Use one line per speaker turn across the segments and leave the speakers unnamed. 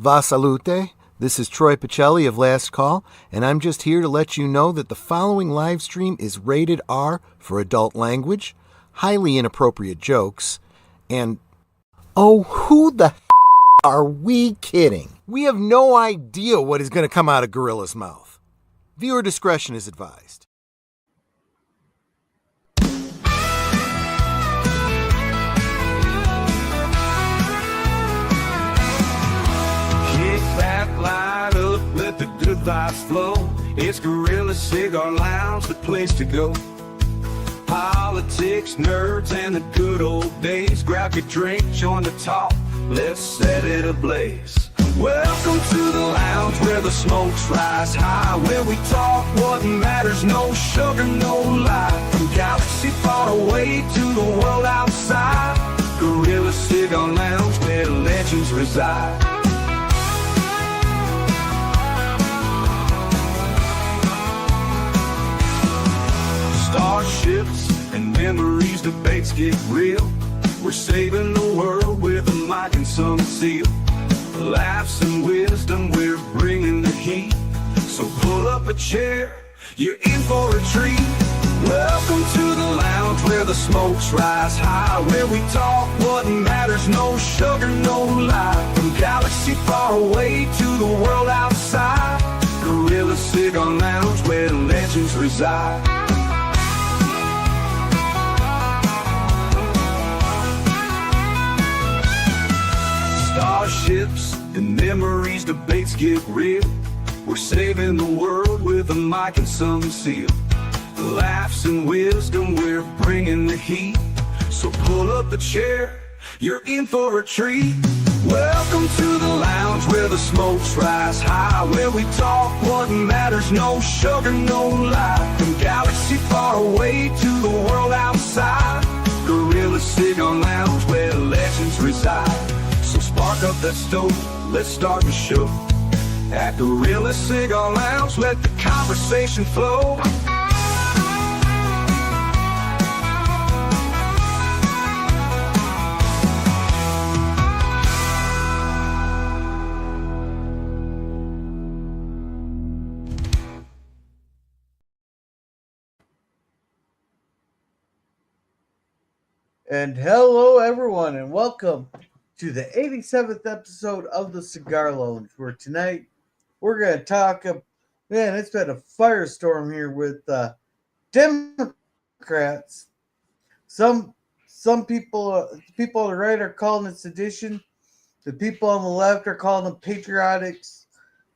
Va salute. This is Troy Pacelli of Last Call, and I'm just here to let you know that the following live stream is rated R for adult language, highly inappropriate jokes, and oh, who the are we kidding? We have no idea what is going to come out of Gorilla's mouth. Viewer discretion is advised.
Light up, let the good vibes flow. It's Gorilla Cigar Lounge, the place to go. Politics, nerds, and the good old days. Grab your drink, join the talk, let's set it ablaze. Welcome to the lounge where the smokes rise high, where we talk what matters, no sugar, no lie. From galaxy far away to the world outside, Gorilla Cigar Lounge where legends reside. Starships and memories, debates get real. We're saving the world with a mic and some seal. Laughs and wisdom, we're bringing the heat. So pull up a chair, you're in for a treat. Welcome to the lounge where the smokes rise high, where we talk what matters, no sugar, no lie. From galaxy far away to the world outside, Gorilla Cigar Lounge where legends reside. Starships and memories, debates get real. We're saving the world with a mic and some seal. Laughs and wisdom, we're bringing the heat. So pull up a chair, you're in for a treat. Welcome to the lounge where the smokes rise high, where we talk what matters, no sugar, no lie. From galaxy far away to the world outside, Gorilla Cigar Lounge where legends reside. So spark up that stove, let's start the show. At Gorilla Cigar Lounge, let the conversation flow.
And hello, everyone, and welcome to the 87th episode of the Cigar Lounge, where tonight we're going to talk. Man, it's been a firestorm here with Democrats. Some people, people on the right are calling it sedition. The people on the left are calling them patriotic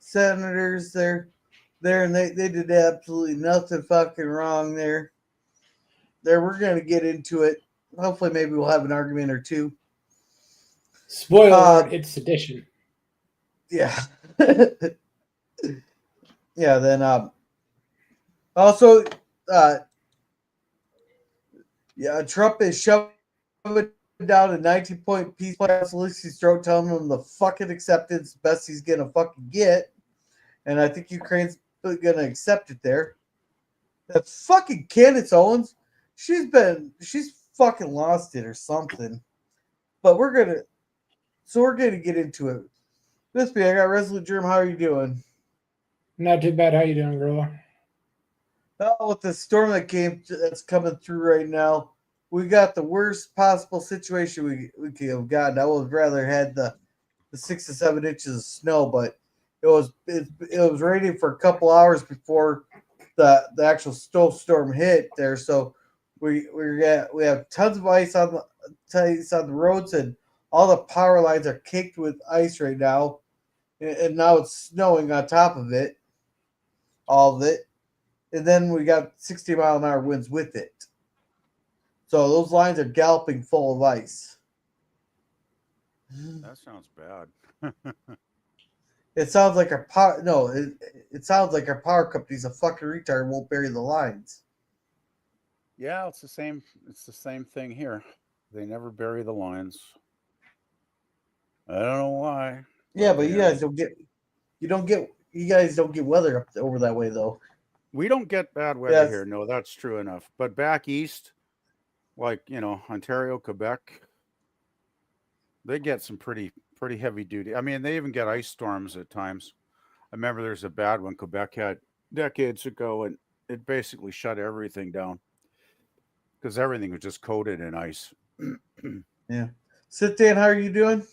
senators. They're there, and they did absolutely nothing fucking wrong there. We're going to get into it. Hopefully, maybe we'll have an argument or two.
Spoiler alert, it's sedition.
Yeah. Yeah, then also Trump is shoving down a 19-point peace plan Zelensky's throat, telling him the fucking acceptance best he's gonna fucking get. And I think Ukraine's gonna accept it there. That fucking Candace Owens, she's fucking lost it or something. But we're gonna get into it. This I got Resolute Germ. How are you doing?
Not too bad. How you doing, Gorilla?
Oh, with the storm that's coming through right now, we got the worst possible situation we could have gotten. I would rather had the 6 to 7 inches of snow, but it was raining for a couple hours before the actual snowstorm hit there. So we have tons of ice on the roads, and all the power lines are caked with ice right now, and now it's snowing on top of it, all of it, and then we got 60-mile-an-hour winds with it. So those lines are galloping full of ice.
That sounds bad.
It sounds like our power. No, it sounds like our power company's a fucking retard and won't bury the lines.
Yeah, it's the same. It's the same thing here. They never bury the lines. I don't know why.
Yeah, but you guys don't get weather up over that way though.
We don't get bad weather here. No, that's true enough. But back east, like Ontario, Quebec, they get some pretty pretty heavy duty. I mean, they even get ice storms at times. I remember there's a bad one Quebec had decades ago, and it basically shut everything down because everything was just coated in ice.
Yeah. Sit Dan, how are you doing?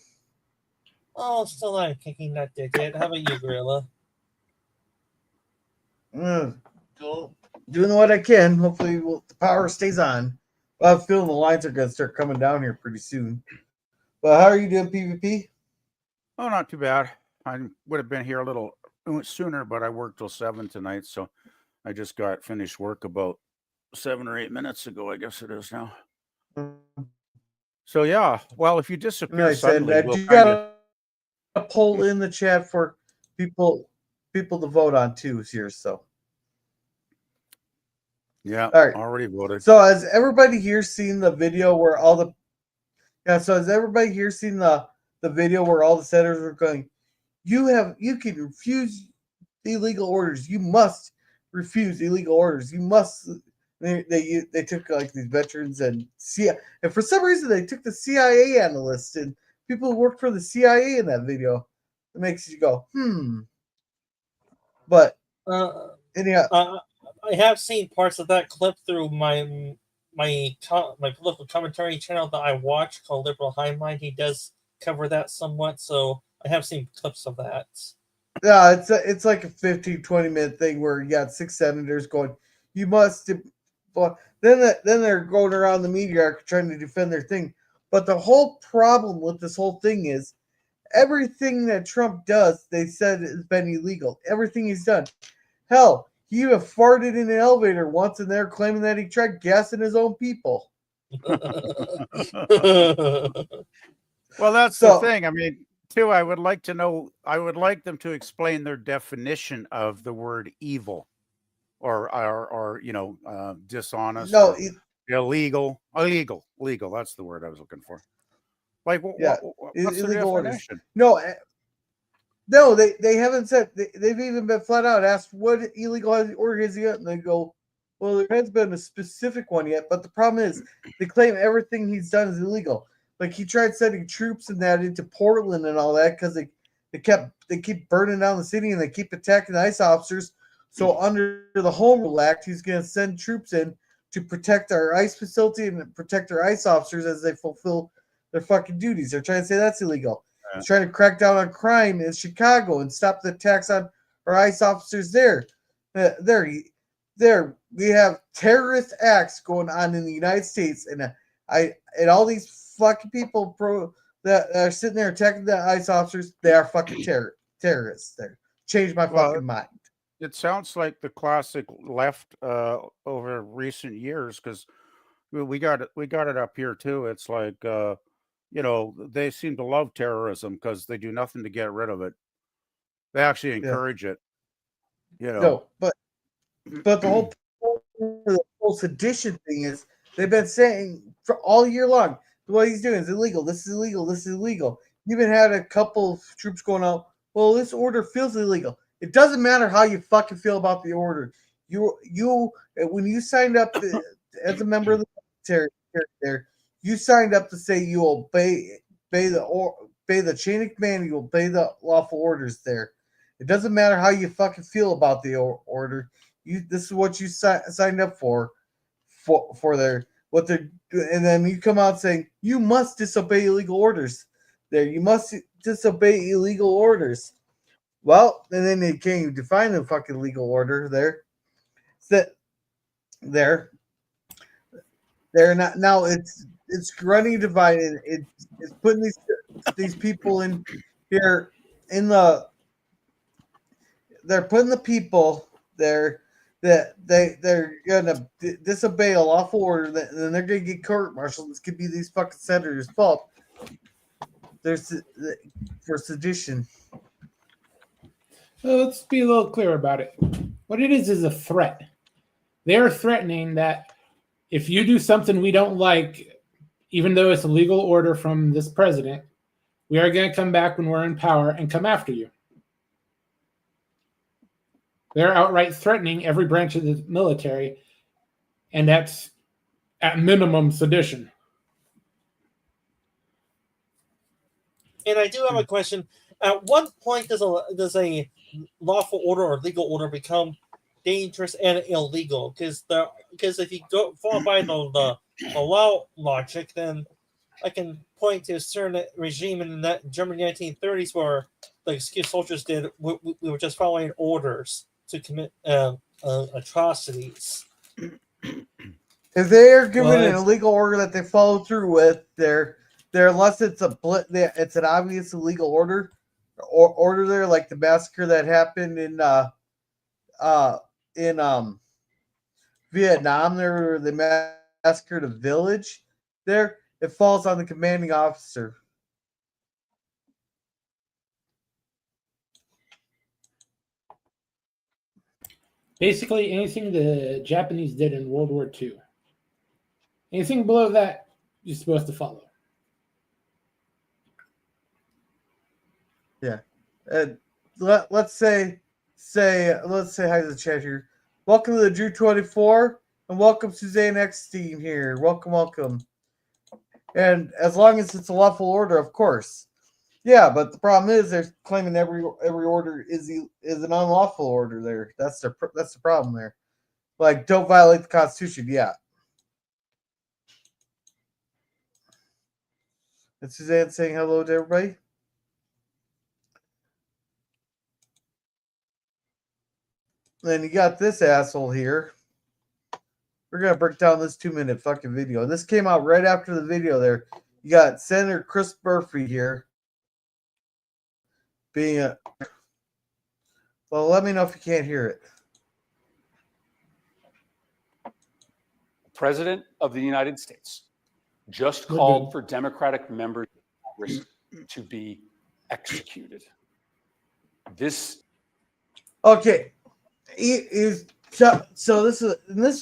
Oh, still not kicking that dickhead. How about you, Gorilla?
Cool. Doing what I can. Hopefully, the power stays on. Well, I have a feeling the lines are going to start coming down here pretty soon. But how are you doing, PvP?
Oh, not too bad. I would have been here a little sooner, but I worked till 7 tonight, so I just got finished work about 7 or 8 minutes ago, I guess it is now. So yeah, well, if you disappear
Nice.
suddenly,
And
we'll
you
kind
got a poll in the chat for people to vote on too here. So
yeah,
all right.
already voted.
So has everybody here seen the video where all the So has everybody here seen the video where all the senators were going? You can refuse illegal orders. You must refuse illegal orders. You must. They took like these veterans and for some reason they took the CIA analysts and people who worked for the CIA in that video. It makes you go, But anyhow,
I have seen parts of that clip through my political commentary channel that I watch called Liberal Hindline. He does cover that somewhat, so I have seen clips of that.
yeah, it's like a 15-20 minute thing where you got 6 senators going, you must. But then they're going around the media trying to defend their thing. But the whole problem with this whole thing is everything that Trump does, they said has been illegal. Everything he's done. Hell, he even farted in an elevator once, and they're claiming that he tried gassing his own people.
Well, that's the thing. I mean, too, I would like them to explain their definition of the word evil or dishonest.
No,
illegal. Legal. That's the word I was looking for. Like, what's the definition?
Orders. No, they haven't said. They've even been flat out asked what illegal order has he got, and they go, well, there hasn't been a specific one yet. But the problem is, they claim everything he's done is illegal. Like he tried sending troops and that into Portland and all that because they keep burning down the city and they keep attacking the ICE officers. So under the Home Rule Act, he's going to send troops in to protect our ICE facility and protect our ICE officers as they fulfill their fucking duties. They're trying to say that's illegal. He's trying to crack down on crime in Chicago and stop the attacks on our ICE officers there. We have terrorist acts going on in the United States, and all these fucking people that are sitting there attacking the ICE officers, they are fucking terrorists. There, change my fucking mind.
It sounds like the classic left over recent years because we got it up here too. It's like they seem to love terrorism because they do nothing to get rid of it. They actually encourage it.
No, but the whole sedition thing is they've been saying for all year long what he's doing is illegal. This is illegal. This is illegal. You even had a couple of troops going out. Well, this order feels illegal. It doesn't matter how you fucking feel about the order. You when you signed up as a member of the military there, you signed up to say you obey the chain of command. You obey the lawful orders there. It doesn't matter how you fucking feel about the order. This is what you signed up for their what they're doing, and then you come out saying you must disobey illegal orders. There, you must disobey illegal orders. Well, and then they can't define the fucking legal order there. They're not now. It's running divided. It's putting these people in here in the. They're putting the people there that they're gonna disobey a lawful order, and then they're gonna get court-martialed. This could be these fucking senators' fault. There's for sedition.
So let's be a little clear about it. What it is a threat. They're threatening that if you do something we don't like, even though it's a legal order from this president, we are going to come back when we're in power and come after you. They're outright threatening every branch of the military, and that's at minimum sedition.
And I do have a question. At what point does a lawful order or legal order become dangerous and illegal? Because if you go fall by the law logic, then I can point to a certain regime in that Germany 1930s where the excuse soldiers did. We were just following orders to commit atrocities.
If they are given an illegal order that they follow through with, they're unless it's it's an obvious illegal order there, like the massacre that happened in Vietnam. There, they massacred a village. There, it falls on the commanding officer.
Basically, anything the Japanese did in World War II. Anything below that, you're supposed to follow.
Yeah. Let's say hi to the chat here. Welcome to the Drew 24 and welcome Suzanne Eckstein here. Welcome. And as long as it's a lawful order, of course. Yeah, but the problem is they're claiming every order is an unlawful order there. That's the problem there. Like, don't violate the Constitution. Yeah. And Suzanne saying hello to everybody. Then you got this asshole here. We're going to break down this 2-minute fucking video. This came out right after the video there. You got Senator Chris Murphy here. Well, let me know if you can't hear it.
President of the United States just called for Democratic members of Congress to be executed. This.
Okay. So this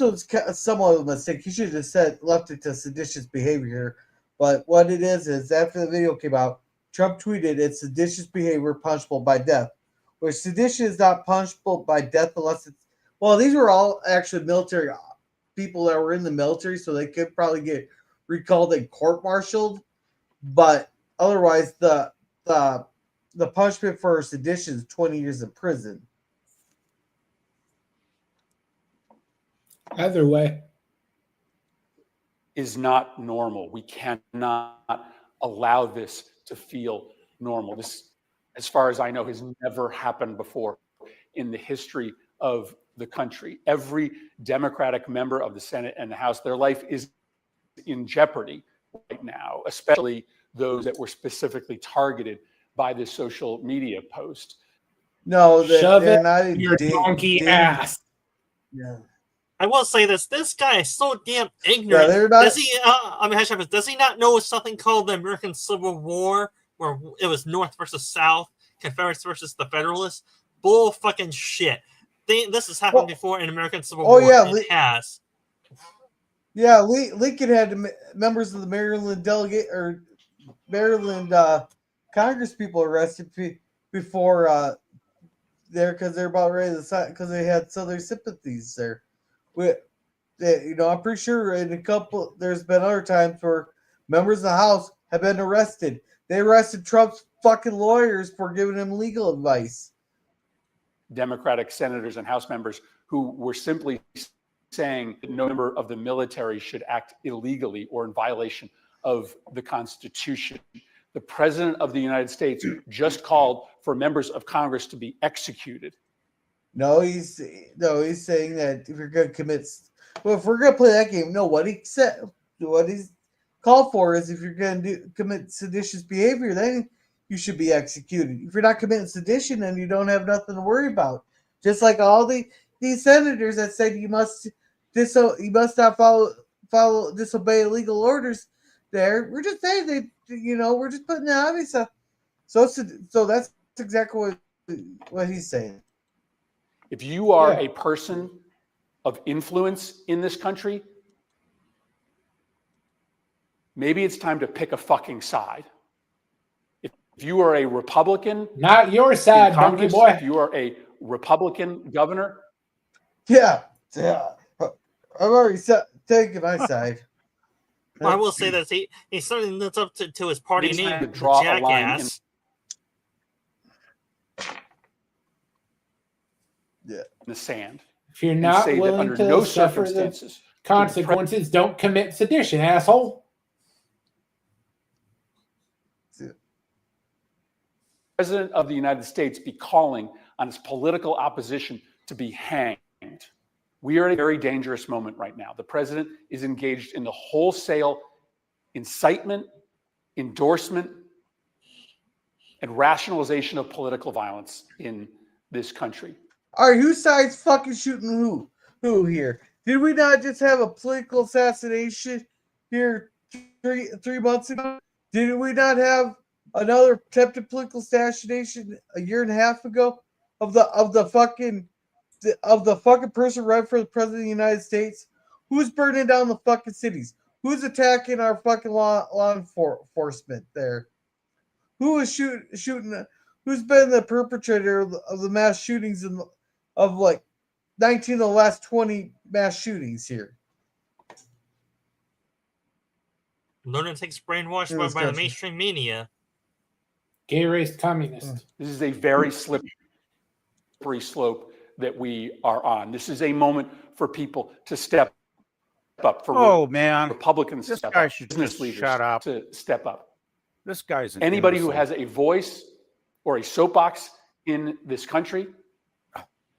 was somewhat of a mistake. You should have left it to seditious behavior. But what it is after the video came out, Trump tweeted it's seditious behavior punishable by death. Which sedition is not punishable by death unless it's these were all actually military people that were in the military, so they could probably get recalled and court-martialed. But otherwise, the punishment for sedition is 20 years in prison.
Either way,
is not normal. We cannot allow this to feel normal. This, as far as I know, has never happened before in the history of the country. Every Democratic member of the Senate and the House, their life is in jeopardy right now, especially those that were specifically targeted by this social media post.
No,
shove
they're
it
not
in your donkey ass.
Yeah.
I will say this guy is so damn ignorant.
Yeah, not...
Does he not know something called the American Civil War, where it was North versus South, Confederates versus the Federalists? Bull fucking shit. This has happened before in American Civil War.
Yeah,
it has.
Yeah, Lincoln had members of the Maryland Congress people arrested before there because they're about ready to sign because they had Southern sympathies there. I'm pretty sure there's been other times where members of the House have been arrested. They arrested Trump's fucking lawyers for giving him legal advice.
Democratic senators and House members who were simply saying that no member of the military should act illegally or in violation of the Constitution. The President of the United States just called for members of Congress to be executed.
No, he's saying that if you're going to if we're going to play that game, no, what he's called for is if you're going to commit seditious behavior, then you should be executed. If you're not committing sedition, then you don't have nothing to worry about. Just like all these senators that said you must not disobey illegal orders. There, we're just saying we're just putting the obvious stuff. So that's exactly what he's saying.
If you are a person of influence in this country, maybe it's time to pick a fucking side. If you are a Republican,
not your side,
Congress,
donkey boy.
If you are a Republican governor,
yeah, I've already taken my side.
I will say that he's something that's up to his party
He's
name,
trying to draw a line in
Jackass.
the sand.
If you're
And
not
say that
willing
under
to
no
suffer the
circumstances
consequences, don't commit sedition, asshole.
President of the United States be calling on his political opposition to be hanged. We are at a very dangerous moment right now. The president is engaged in the wholesale incitement, endorsement, and rationalization of political violence in this country.
All right, whose side's fucking shooting who? Who here? Did we not just have a political assassination here three months ago? Did we not have another attempted political assassination a year and a half ago of the fucking person right for the president of the United States? Who's burning down the fucking cities? Who's attacking our fucking law enforcement there? Who is shooting? Who's been the perpetrator of the mass shootings of like 19 of the last 20 mass shootings here?
Lunatics brainwashed by the mainstream media.
Gay race communist.
This is a very slippery slope that we are on. This is a moment for people to step up, for Republicans to step up, business leaders to step up.
This guy's
anybody who has a voice or a soapbox in this country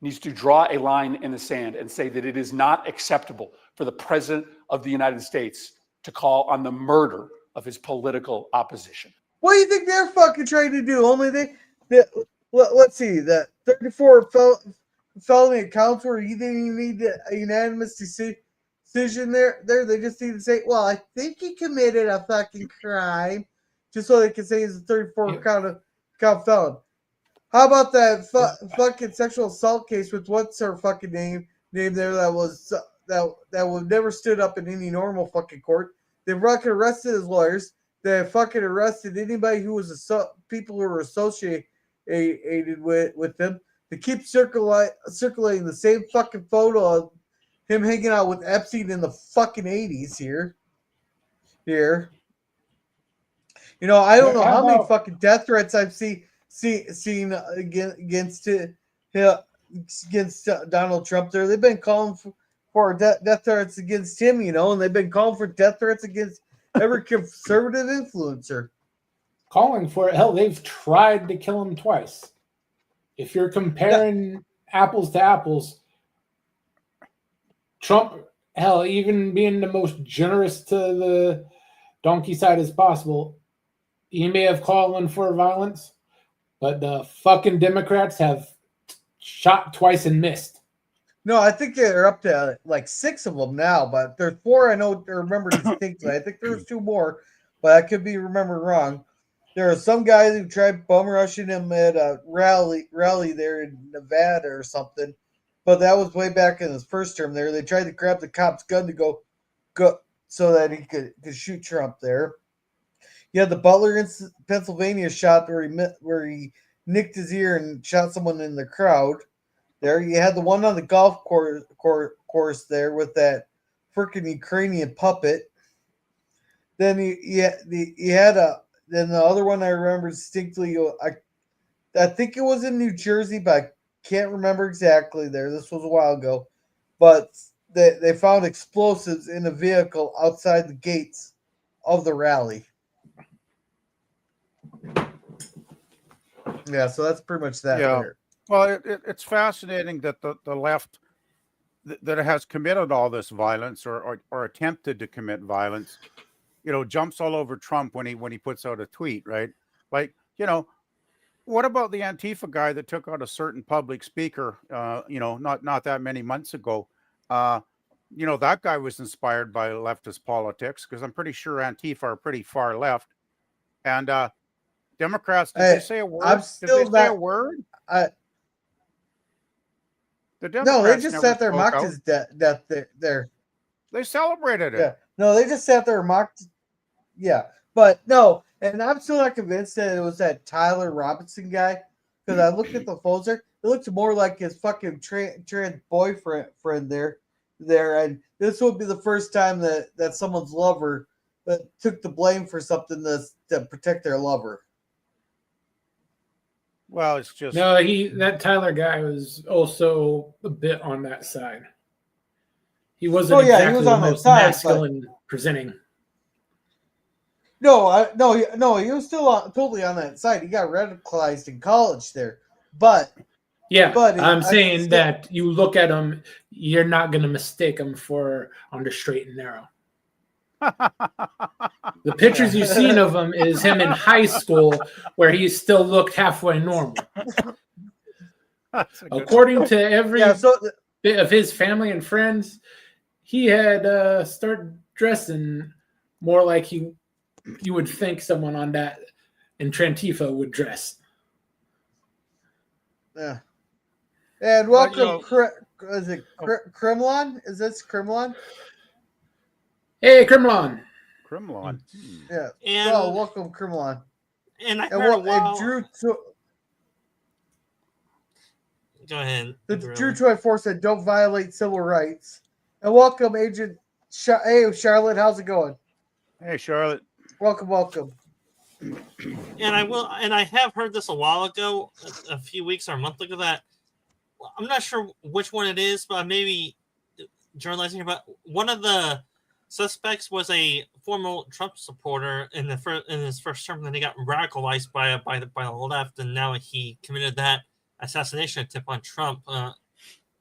needs to draw a line in the sand and say that it is not acceptable for the president of the United States to call on the murder of his political opposition.
What do you think they're fucking trying to do? Only let's see, that 34 felony accounts where he didn't even need a unanimous decision there. They just need to say, well, I think he committed a fucking crime, just so they can say he's a 34 count felon. How about that fucking sexual assault case with what's her fucking name there that would never stood up in any normal fucking court? They fucking arrested his lawyers. They fucking arrested anybody who was people who were associated with them. They keep circulating the same fucking photo of him hanging out with Epstein in the fucking 80s here. You know, I don't know how many fucking death threats I've seen against Donald Trump there. They've been calling for death threats against him, you know, and they've been calling for death threats against every conservative influencer.
Calling for it. Hell, they've tried to kill him twice. If you're comparing apples to apples, Trump, hell, even being the most generous to the donkey side as possible, he may have called for violence, but the fucking Democrats have shot twice and missed.
No, I think they're up to like 6 of them now, but there's 4 I remember distinctly. I think there's 2 more, but I could be remembering wrong. There are some guys who tried bum rushing him at a rally there in Nevada or something, but that was way back in his first term there. They tried to grab the cop's gun to go so that he could shoot Trump there. You had the Butler in Pennsylvania shot where he nicked his ear and shot someone in the crowd. There, you had the one on the golf course there with that freaking Ukrainian puppet. Then then the other one I remember distinctly. I think it was in New Jersey, but I can't remember exactly. There, this was a while ago, but they found explosives in a vehicle outside the gates of the rally. Yeah, so that's pretty much that.
Yeah.
There.
Well, it's fascinating that the left that has committed all this violence or attempted to commit violence, you know, jumps all over Trump when he puts out a tweet, right? Like, you know, what about the Antifa guy that took out a certain public speaker, you know, not that many months ago? You know, that guy was inspired by leftist politics, because I'm pretty sure Antifa are pretty far left. And Democrats, did they say a word? Did they say a word?
No, they just sat there and mocked his death there.
They celebrated it.
Yeah. No, they just sat there and mocked. Yeah. But no, and I'm still not convinced that it was that Tyler Robinson guy, because I looked at the photos there. It looked more like his fucking trans boyfriend there. And this would be the first time that someone's lover took the blame for something to protect their lover.
Well, it's just
No, that Tyler guy was also a bit on that side. He wasn't
He
exactly
was
the
on that
most
side,
masculine presenting.
He was still totally on that side. He got radicalized in college there, but
Yeah,
But
I'm saying
still-
that you look at him, you're not going to mistake him for on the straight and narrow. The pictures you've seen of him is him in high school, where he still looked halfway normal.
That's a good
According to every
yeah, so
bit of his family and friends, he had started dressing more like you would think someone on that in Trantifa would dress.
yeah. And
But, you
welcome, is it Kremlin? Is this Kremlin?
Hey, Kremlin.
Kremlin.
Yeah.
And
Well, welcome, Kremlin.
and I
And
heard
and Drew.
Go ahead.
Drew 24 said, "Don't violate civil rights." And welcome, Agent. Hey, Charlotte, how's it going?
Hey, Charlotte.
Welcome.
And I have heard this a while ago, a few weeks or a month ago, that I'm not sure which one it is, but maybe journalizing about one of the suspects was a former Trump supporter in his first term. Then he got radicalized by the left, and now he committed that assassination attempt on Trump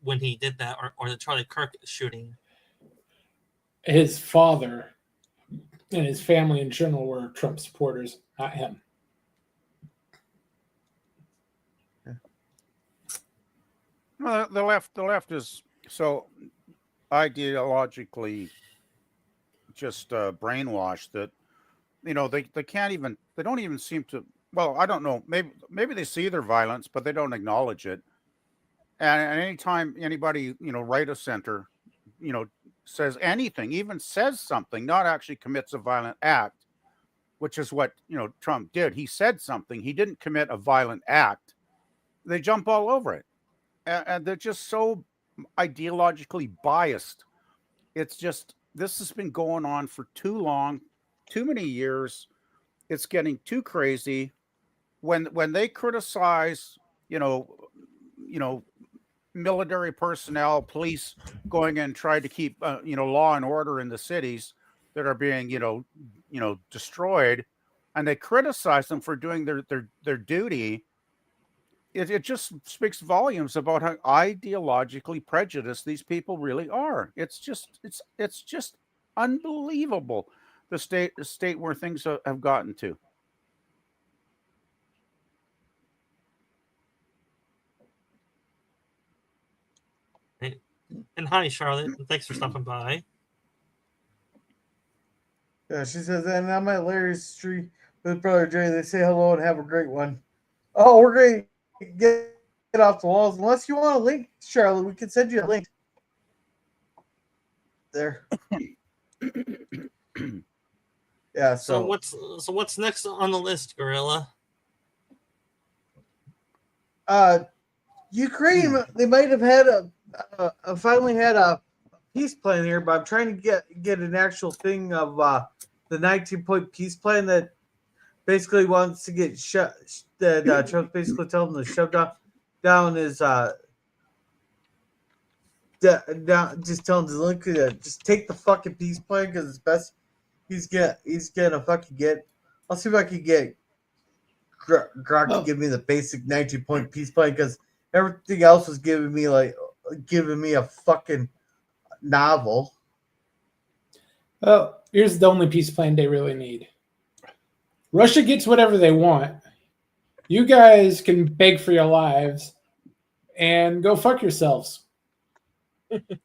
when he did that, or the Charlie Kirk shooting.
His father and his family in general were Trump supporters, not him.
Well, the left is so ideologically just brainwashed that they don't even seem to. Well, I don't know. Maybe they see their violence, but they don't acknowledge it. And anytime anybody right of center, says anything, even says something, not actually commits a violent act, which is what Trump did. He said something. He didn't commit a violent act. They jump all over it. And they're just so ideologically biased. It's just, this has been going on for too long, too many years. It's getting too crazy. When they criticize, military personnel, police going in and try to keep, law and order in the cities that are being, destroyed, and they criticize them for doing their duty. It just speaks volumes about how ideologically prejudiced these people really are. It's just unbelievable the state where things have gotten to.
And hi, Charlotte. Thanks for stopping by.
Yeah, she says, and I'm at Larry's Street with Brother Jay. They say hello and have a great one. Oh, we're going to get off the walls. Unless you want a link, Charlotte, we can send you a link. There. Yeah.
So what's next on the list, Gorilla?
Ukraine. They might have had finally had a peace plan here, but I'm trying to get an actual thing of the 19-point peace plan that basically wants to get shut. That Trump's basically telling them to shove down his just telling Zelensky to just take the fucking peace plan because it's best. He's gonna fucking get. I'll see if I can get Grog to give me the basic 19-point peace plan because everything else was giving me a fucking novel.
Well, here's the only peace plan they really need. Russia gets whatever they want. You guys can beg for your lives and go fuck yourselves.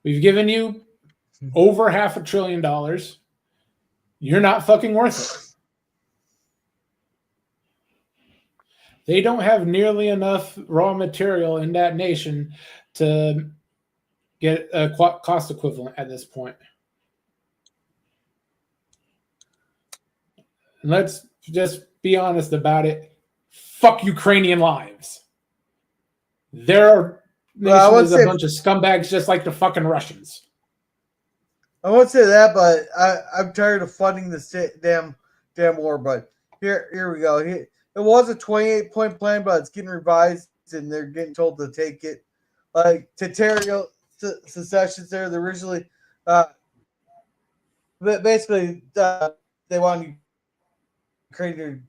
We've given you over $500 billion. You're not fucking worth it. They don't have nearly enough raw material in that nation to get a cost equivalent at this point. And let's just be honest about it. Fuck Ukrainian lives. Their nation is a bunch of scumbags just like the fucking Russians.
I won't say that, but I'm tired of funding this damn war. But here we go. It was a 28-point plan, but it's getting revised, and they're getting told to take it. Like territorial secessions there. They originally, but basically, they wanted Ukraine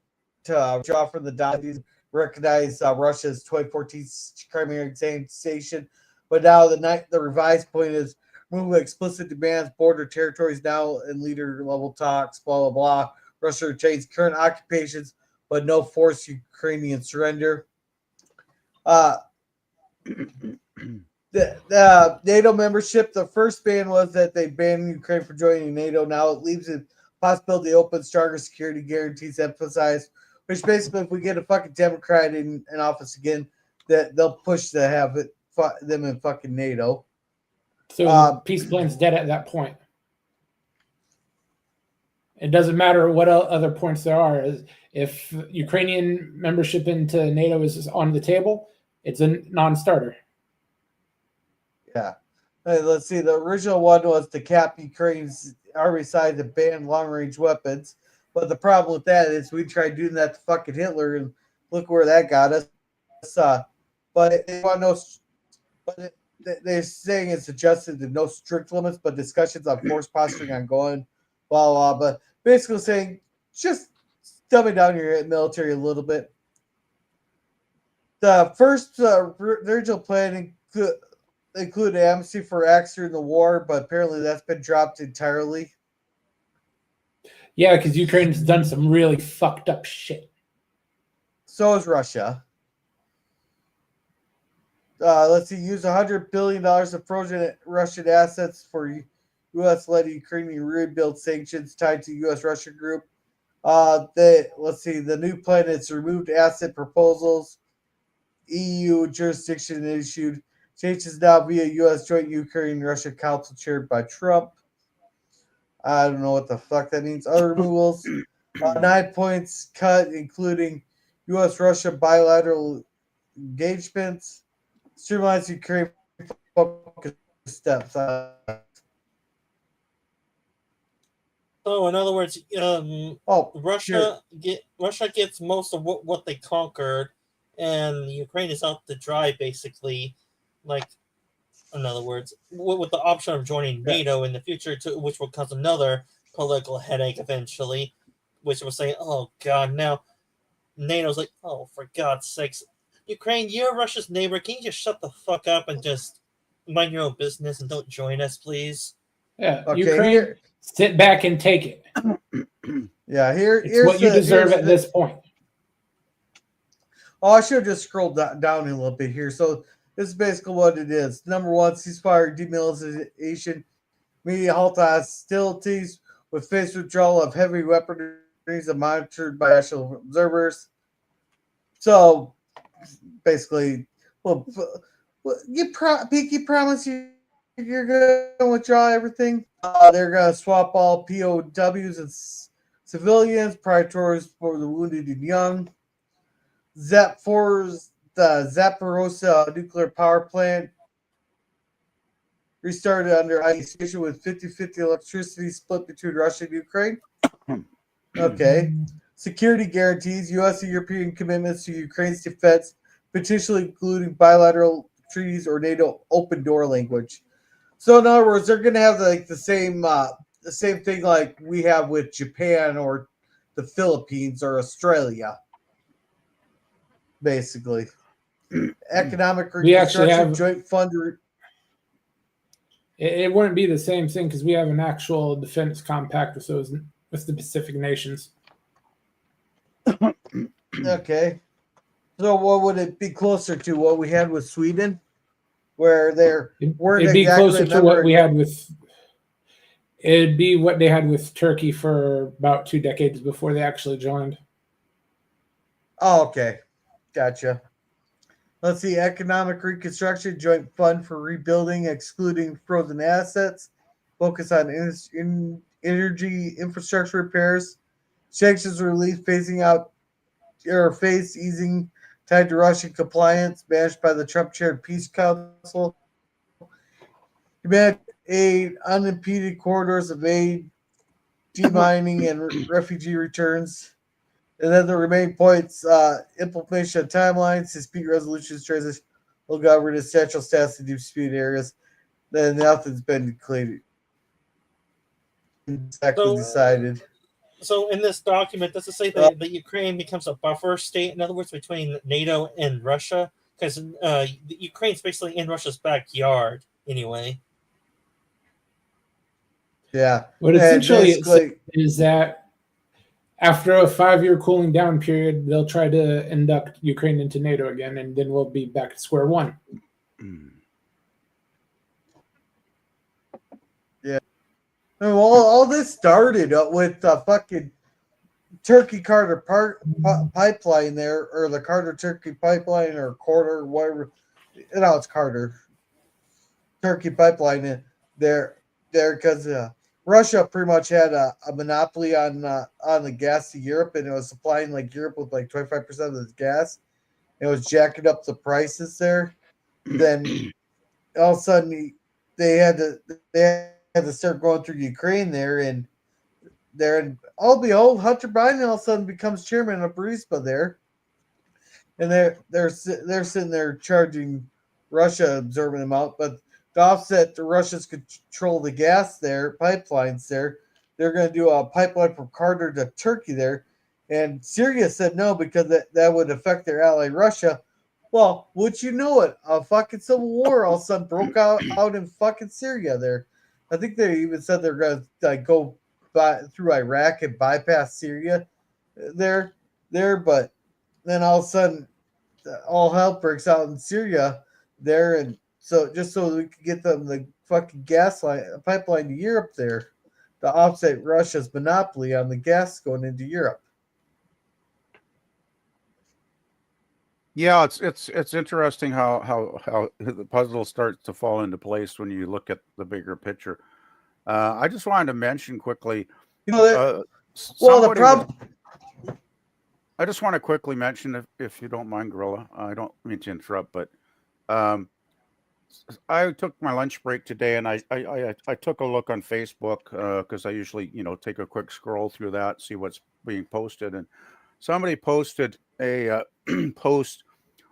to withdraw from the Donbass, recognize Russia's 2014 Crimean annexation. But now the revised point is move explicit demands, border territories now in leader level talks, blah blah blah. Russia retains current occupations, but no forced Ukrainian surrender. Uh, the NATO membership, the first ban was that they banned Ukraine from joining NATO. Now it leaves the possibility to open stronger security guarantees emphasized, which basically, if we get a fucking Democrat in office again, that they'll push to have them in fucking NATO.
So the peace plan's dead at that point. It doesn't matter what other points there are. If Ukrainian membership into NATO is on the table, it's a non-starter.
Yeah. Let's see. The original one was to cap Ukraine's army size and ban long-range weapons. But the problem with that is we tried doing that to fucking Hitler, and look where that got us. But they want no. But they're saying it's adjusted to no strict limits, but discussions on force posturing ongoing. Blah blah. But basically saying just dumbing down your military a little bit. The first original plan included amnesty for acts during the war, but apparently that's been dropped entirely.
Yeah, because Ukraine's done some really fucked up shit.
So is Russia. Let's see, use $100 billion of frozen Russian assets for U.S.-led Ukrainian rebuild sanctions tied to U.S.-Russia group. Let's see, the new plan is removed asset proposals. EU jurisdiction issued. Changes now via U.S. Joint Ukraine-Russia Council chaired by Trump. I don't know what the fuck that means. Other removals. 9 points cut, including U.S.-Russia bilateral engagements. Streamlines Ukraine focus steps.
So, in other words, Russia gets most of what they conquered, and Ukraine is out to dry, basically. Like, in other words, with the option of joining NATO in the future, which will cause another political headache eventually, which will say, "Oh God, now NATO's like, oh, for God's sakes, Ukraine, you're Russia's neighbor. Can you just shut the fuck up and just mind your own business and don't join us, please?"
Yeah, okay, Ukraine, sit back and take it.
Yeah,
it's what you deserve at this point.
Oh, I should have just scrolled down a little bit here. So this is basically what it is. Number one, ceasefire, demilitarization, media halt hostilities with phased withdrawal of heavy weaponry and monitored by national observers. So basically, well, Pinky promise you're going to withdraw everything. They're going to swap all POWs and civilians, priorities for the wounded and young. The Zaporozhye nuclear power plant restarted under isolation with 50-50 electricity split between Russia and Ukraine. Okay. Security guarantees, U.S. and European commitments to Ukraine's defense, potentially including bilateral treaties or NATO open door language. So in other words, they're going to have like the same thing like we have with Japan or the Philippines or Australia. Basically, economic reconstruction joint fund.
It wouldn't be the same thing because we have an actual defense compact with the Pacific nations.
Okay, so what would it be closer to? What we had with Sweden, where
it'd be closer to what we had with. It'd be what they had with Turkey for about 2 decades before they actually joined.
Oh, okay. Gotcha. Let's see. Economic reconstruction, joint fund for rebuilding, excluding frozen assets. Focus on energy infrastructure repairs. Sanctions relief, phasing out or phase easing tied to Russian compliance, managed by the Trump-chaired Peace Council. aid, unimpeded corridors of aid, demining, and refugee returns. And then the remaining points, implementation of timelines, dispute resolutions, transitional governance, natural status in dispute areas. Then nothing's been declared. Exactly decided.
So in this document, does it say that Ukraine becomes a buffer state, in other words, between NATO and Russia? Because Ukraine's basically in Russia's backyard anyway.
Yeah.
What essentially it says is that after a 5-year cooling down period, they'll try to induct Ukraine into NATO again, and then we'll be back at square one.
Yeah. Well, all this started with the fucking Turkey Carter pipeline there, or the Carter Turkey pipeline, or Carter, whatever. No, it's Carter Turkey pipeline there, because Russia pretty much had a monopoly on the gas to Europe, and it was supplying like Europe with like 25% of its gas. It was jacking up the prices there. Then all of a sudden they had to start going through Ukraine there, and all behold, Hunter Biden all of a sudden becomes chairman of Burisma there, and they're sitting there charging Russia absorbent amount, but to offset the Russia's control of the gas there, pipelines there, they're going to do a pipeline from Carter to Turkey there, and Syria said no because that would affect their ally Russia. Well, would you know it? A fucking civil war all of a sudden broke out in fucking Syria there. I think they even said they're going to go through Iraq and bypass Syria there, but then all of a sudden all hell breaks out in Syria there, and so just so we could get them the fucking gas line pipeline to Europe there to offset Russia's monopoly on the gas going into Europe.
Yeah, it's interesting how the puzzle starts to fall into place when you look at the bigger picture. I just wanted to mention quickly.
The problem.
I just want to quickly mention, if you don't mind, Gorilla. I don't mean to interrupt, but I took my lunch break today, and I took a look on Facebook because I usually take a quick scroll through that, see what's being posted, and somebody posted a post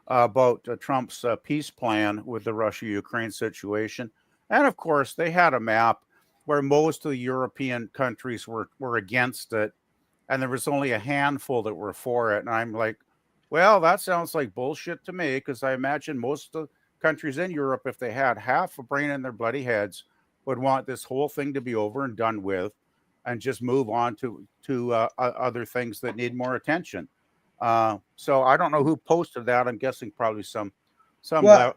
about Trump's peace plan with the Russia-Ukraine situation, and of course they had a map where most of the European countries were against it, and there was only a handful that were for it. And I'm like, well, that sounds like bullshit to me, because I imagine most of the countries in Europe, if they had half a brain in their bloody heads, would want this whole thing to be over and done with and just move on to other things that need more attention. So I don't know who posted that. I'm guessing probably some left.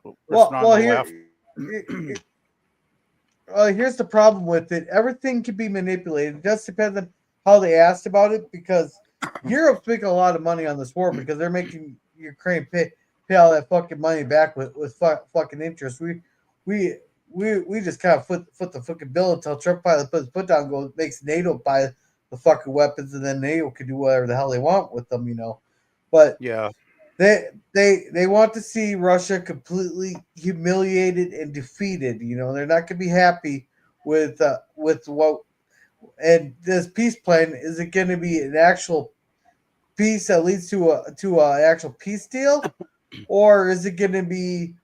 Here's the problem with it. Everything can be manipulated. It just depends on how they asked about it, because Europe's making a lot of money on this war because they're making Ukraine pay all that fucking money back with fucking interest. We just kind of foot the fucking bill until Trump finally puts his foot down and goes makes NATO buy the fucking weapons, and then NATO can do whatever the hell they want with them, But
yeah,
they want to see Russia completely humiliated and defeated. They're not going to be happy with what. And this peace plan, is it going to be an actual peace that leads to an actual peace deal, or is it going to be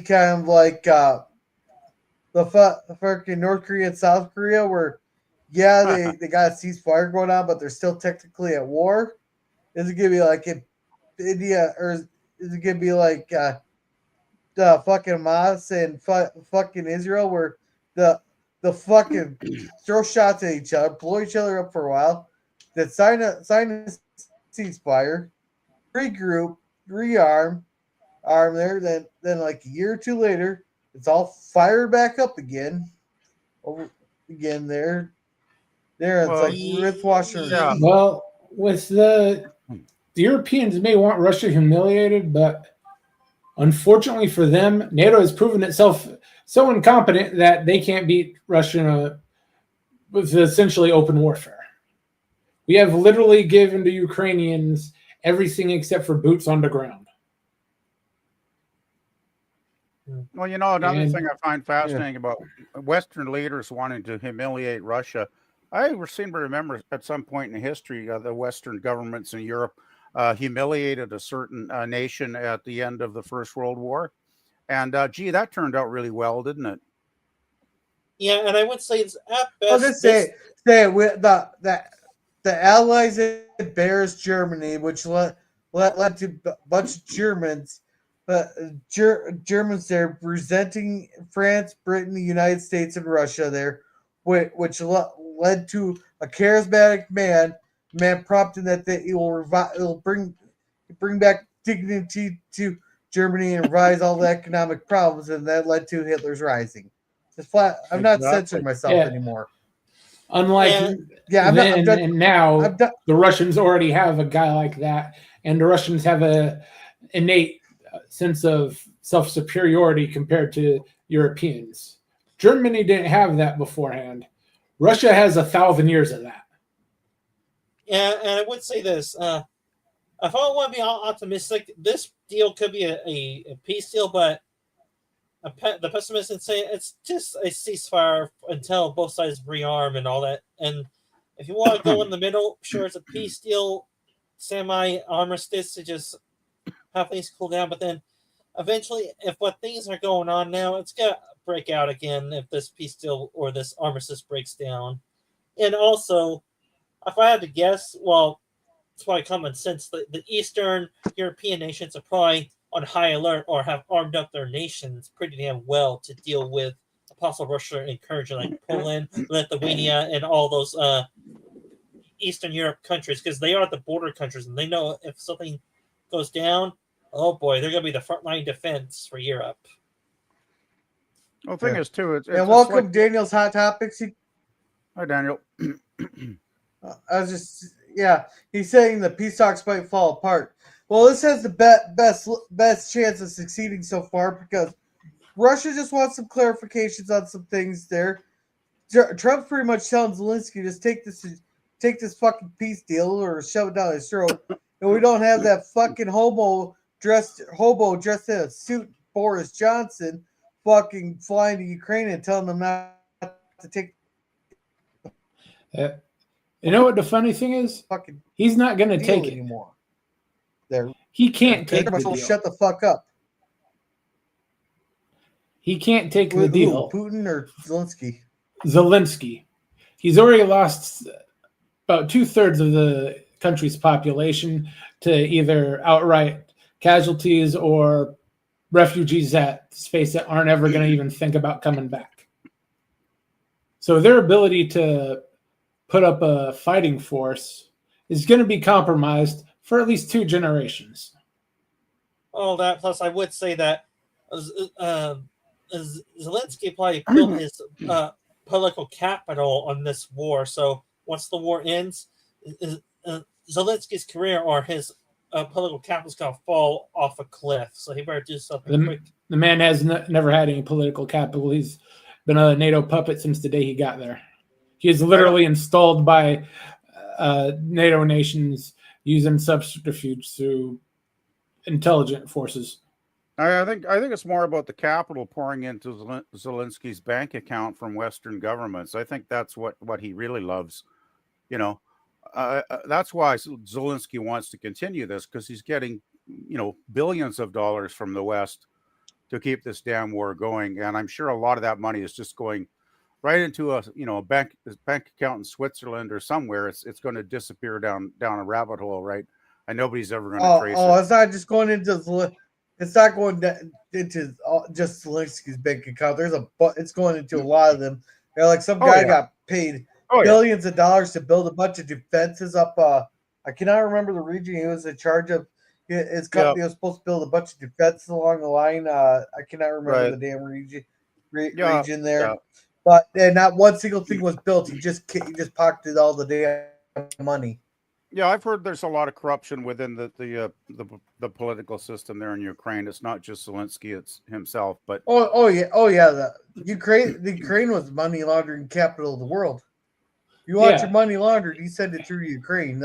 kind of like the fucking North Korea and South Korea, where they got a ceasefire going on, but they're still technically at war? Is it going to be like in India, or is it going to be like the fucking Hamas and fucking Israel, where the fucking throw shots at each other, blow each other up for a while, then sign a ceasefire, regroup, rearm there, then like a year or two later, it's all fired back up again. There. It's like Rip Washer.
Yeah.
Well, with the Europeans may want Russia humiliated, but unfortunately for them, NATO has proven itself so incompetent that they can't beat Russia with essentially open warfare. We have literally given the Ukrainians everything except for boots on the ground.
Well, you know, another
And-
thing I find fascinating about Western leaders wanting to humiliate Russia, I seem to remember at some point in history, the Western governments in Europe humiliated a certain nation at the end of the First World War. And gee, that turned out really well, didn't it?
Yeah, and I would say it's at
I'll
best
just say with the Allies embarrassed Germany, which led to a bunch of Germans, Germans there resenting France, Britain, the United States, and Russia there, which led to a charismatic man prompting that it will bring back dignity to Germany and rise all the economic problems, and that led to Hitler's rising. Just flat, I'm not
Exactly.
censoring myself anymore.
Unlike
Yeah,
then
I'm done.
and now,
I'm done.
the Russians already have a guy like that, and the Russians have a innate sense of self-superiority compared to Europeans. Germany didn't have that beforehand. Russia has 1,000 years of that.
Yeah, and I would say this. If I want to be optimistic, this deal could be a peace deal, but the pessimists would say it's just a ceasefire until both sides rearm and all that. And if you want to go in the middle, sure, it's a peace deal, semi-armistice to just have things cool down. But then eventually, if what things are going on now, it's going to break out again if this peace deal or this armistice breaks down. And also, if I had to guess, well, it's probably common sense that the Eastern European nations are probably on high alert or have armed up their nations pretty damn well to deal with a possible Russia incursion like Poland, Lithuania, and all those Eastern Europe countries, because they are the border countries and they know if something goes down, oh boy, they're going to be the frontline defense for Europe.
Well, the thing is, too, it's
welcome
like,
Daniel's Hot Topics.
hi, Daniel.
I was just, he's saying the peace talks might fall apart. Well, this has the best chance of succeeding so far because Russia just wants some clarifications on some things there. Trump's pretty much telling Zelensky, just take this fucking peace deal or shove it down his throat. And we don't have that fucking hobo dressed in a suit, Boris Johnson, fucking flying to Ukraine and telling them not to take.
You know what the funny thing is?
Fucking
he's not going to take it
anymore. There,
he can't take the deal.
Shut the fuck up.
He can't take the deal.
Putin or Zelensky?
Zelensky. He's already lost about 2/3 of the country's population to either outright casualties or refugees that space that aren't ever going to even think about coming back. So their ability to put up a fighting force is going to be compromised for at least 2 generations.
All that, plus I would say that Zelensky probably built his political capital on this war. So once the war ends, Zelensky's career or his political capital is going to fall off a cliff. So he better do something quick.
The man has never had any political capital. He's been a NATO puppet since the day he got there. He is literally installed by NATO nations using subterfuge through intelligent forces.
I think it's more about the capital pouring into Zelensky's bank account from Western governments. I think that's what he really loves. You know, that's why Zelensky wants to continue this, because he's getting, billions of dollars from the West to keep this damn war going. And I'm sure a lot of that money is just going right into a bank account in Switzerland or somewhere. It's going to disappear down a rabbit hole, right? And nobody's ever going to trace it.
It's not just going into. It's not going into just Zelensky's bank account. It's going into a lot of them. Like some guy got paid billions of dollars to build a bunch of defenses up. I cannot remember the region he was in charge of. His company was supposed to build a bunch of defenses along the line. I cannot remember the damn region there. Yeah. But not one single thing was built. He just pocketed all the damn money.
Yeah, I've heard there's a lot of corruption within the political system there in Ukraine. It's not just Zelensky; it's himself. But
the Ukraine was money laundering capital of the world. You want your money laundered, you send it through Ukraine.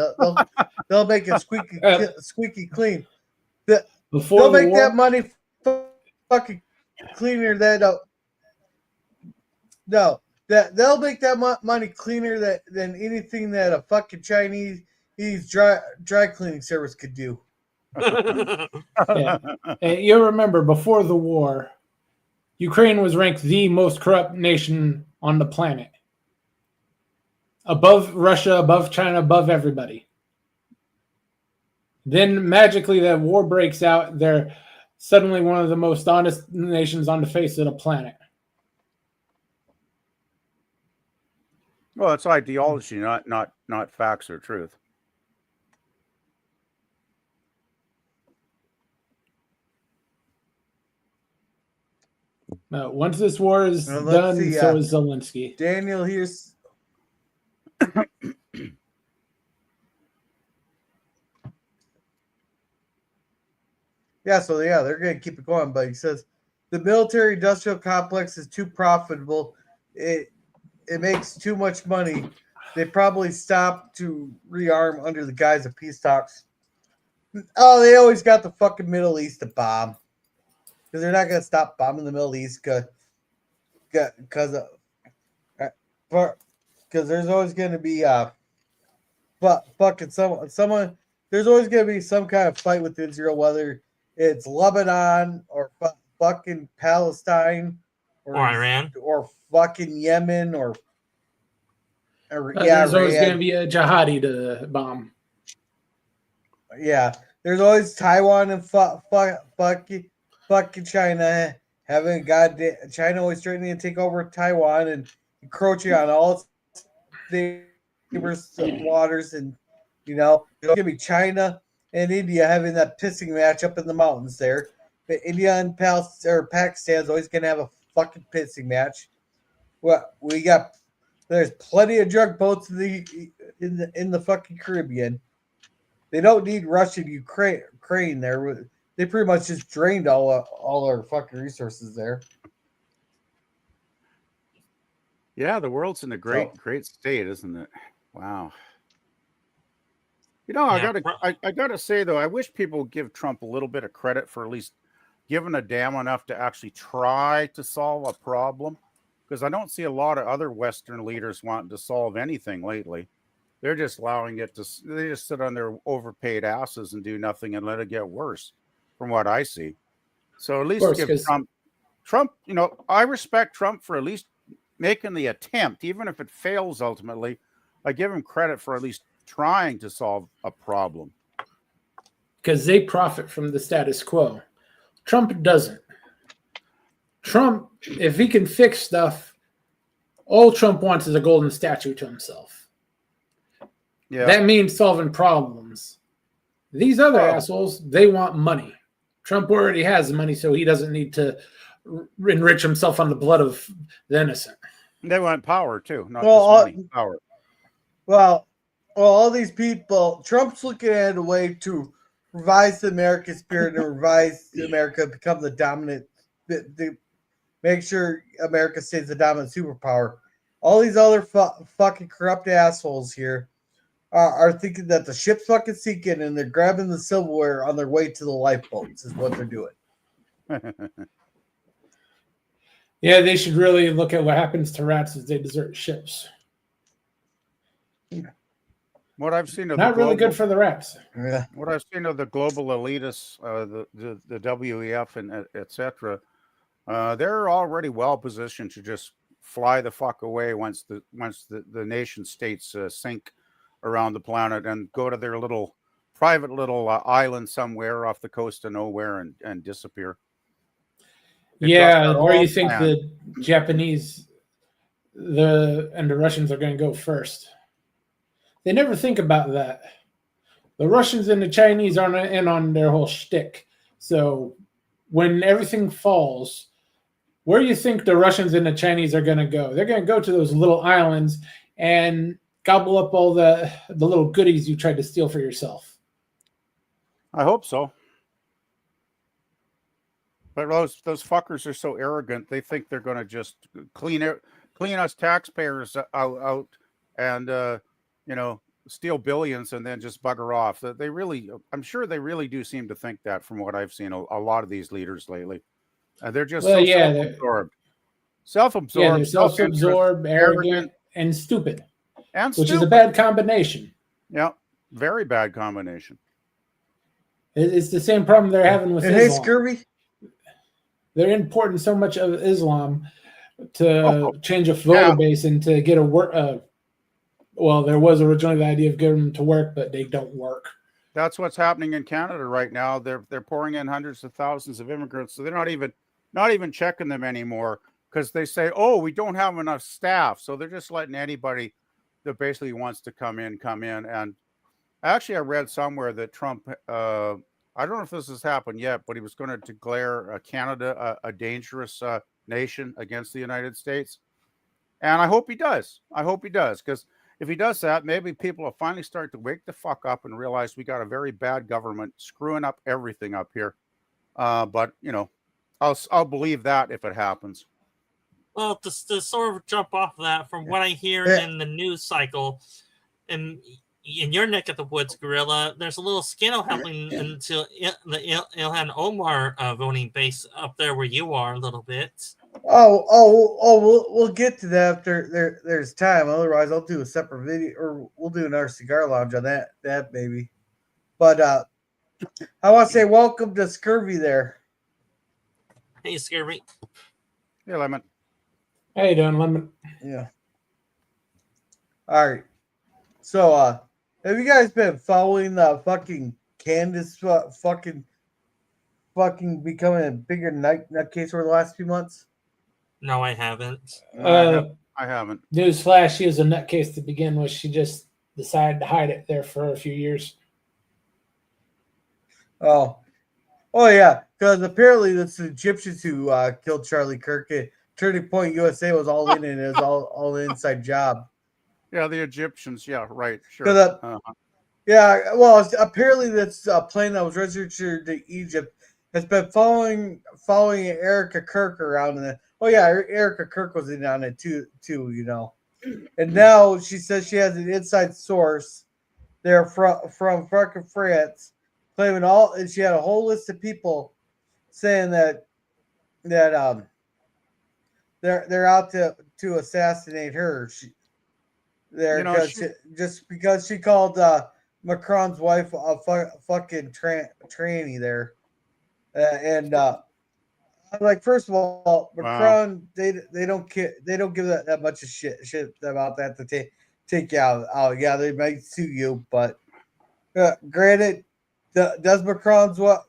They'll make it squeaky clean. They'll make that money fucking cleaner than no, that they'll make that money cleaner than anything that a fucking Chinese dry cleaning service could do.
Yeah. You'll remember before the war, Ukraine was ranked the most corrupt nation on the planet. Above Russia, above China, above everybody. Then magically that war breaks out. They're suddenly one of the most honest nations on the face of the planet.
Well, it's ideology, not facts or truth.
Once this war is done,
see,
so is Zelensky.
Daniel, here's they're gonna keep it going, but he says the military industrial complex is too profitable. It makes too much money. They probably stop to rearm under the guise of peace talks. Oh, they always got the fucking Middle East to bomb because they're not gonna stop bombing the Middle East because there's always gonna be fucking someone. There's always gonna be some kind of fight with Israel, whether it's Lebanon or fucking Palestine
or Iran
or fucking Yemen or
There's always going to be a jihadi to bomb.
Yeah, there's always Taiwan and fucking China having China always threatening to take over Taiwan and encroaching on all its neighbors' waters, and there's gonna be China and India having that pissing match up in the mountains there. But India and Pakistan's always gonna have a fucking pissing match. Well, there's plenty of drug boats in the fucking Caribbean. They don't need Russia and Ukraine there. They pretty much just drained all our fucking resources there.
Yeah, the world's in a great state, isn't it? Wow. I gotta say though, I wish people would give Trump a little bit of credit for at least giving a damn enough to actually try to solve a problem. Because I don't see a lot of other Western leaders wanting to solve anything lately. They're just allowing it they just sit on their overpaid asses and do nothing and let it get worse, from what I see. So at least give Trump, I respect Trump for at least making the attempt, even if it fails ultimately. I give him credit for at least trying to solve a problem.
Because they profit from the status quo. Trump doesn't. Trump, if he can fix stuff, all Trump wants is a golden statue to himself. Yeah. That means solving problems. These other assholes, they want money. Trump already has money, so he doesn't need to enrich himself on the blood of the innocent.
They want power too, not just money. Power.
Well, all these people, Trump's looking at a way to revise the American spirit and revise America, become the dominant, make sure America stays the dominant superpower. All these other fucking corrupt assholes here are thinking that the ship's fucking sinking and they're grabbing the silverware on their way to the lifeboats is what they're doing.
Yeah, they should really look at what happens to rats as they desert ships.
What I've seen of
not really good for the rats.
Yeah.
What I've seen of the global elitists, the WEF and etc., they're already well positioned to just fly the fuck away once the nation states sink around the planet and go to their private little island somewhere off the coast of nowhere and disappear.
Yeah, where you think the Japanese and the Russians are going to go first. They never think about that. The Russians and the Chinese aren't in on their whole shtick. So when everything falls, where do you think the Russians and the Chinese are going to go? They're going to go to those little islands and gobble up all the little goodies you tried to steal for yourself.
I hope so. But those fuckers are so arrogant. They think they're going to just clean us taxpayers out and steal billions and then just bugger off. I'm sure they really do seem to think that, from what I've seen a lot of these leaders lately. They're just
Well,
so
yeah,
self-absorbed.
yeah,
Self-absorbed,
they're
self-interest,
self-absorbed,
arrogant,
arrogant, and stupid,
and
which is a
stupid.
bad combination.
Yeah, very bad combination.
It's the same problem they're having with
And hey,
Islam.
Scurvy.
They're importing so much of Islam to
Oh,
change a voter
yeah.
base and to get a work. Well, there was originally the idea of getting them to work, but they don't work.
That's what's happening in Canada right now. They're pouring in hundreds of thousands of immigrants, so they're not even checking them anymore because they say, "Oh, we don't have enough staff," so they're just letting anybody that basically wants to come in. And actually, I read somewhere that Trump, I don't know if this has happened yet, but he was going to declare Canada a dangerous nation against the United States. And I hope he does. I hope he does, because if he does that, maybe people will finally start to wake the fuck up and realize we got a very bad government screwing up everything up here. But I'll believe that if it happens.
Well, to sort of jump off of that, from what I hear
Yeah.
in the news cycle, in your neck of the woods, Gorilla, there's a little scandal happening into the Ilhan Omar voting base up there where you are a little bit.
We'll get to that after there's time. Otherwise, I'll do a separate video, or we'll do another cigar lounge on that maybe. But I want to say welcome to Scurvy there.
Hey, Scurvy.
Yeah, Lemon.
How you doing, Lemon?
Yeah. All right. So, have you guys been following the fucking Candace fucking becoming a bigger nutcase over the last few months?
No, I haven't.
I haven't.
Newsflash: she was a nutcase to begin with. She just decided to hide it there for a few years.
Oh yeah, because apparently it's the Egyptians who killed Charlie Kirk. Turning Point USA was all in, and it was all an inside job.
Yeah, the Egyptians. Yeah, right. Sure.
Yeah, well, apparently this plane that was registered to Egypt has been following Erica Kirk around. Erica Kirk was in on it too, And now she says she has an inside source there from fucking France, claiming and she had a whole list of people saying that they're out to assassinate her. Just because she called Macron's wife a fucking tranny there, and I'm like, first of all, Macron, wow. they don't give that much of shit about that to take you out. Oh yeah, they might sue you, but granted, does Macron or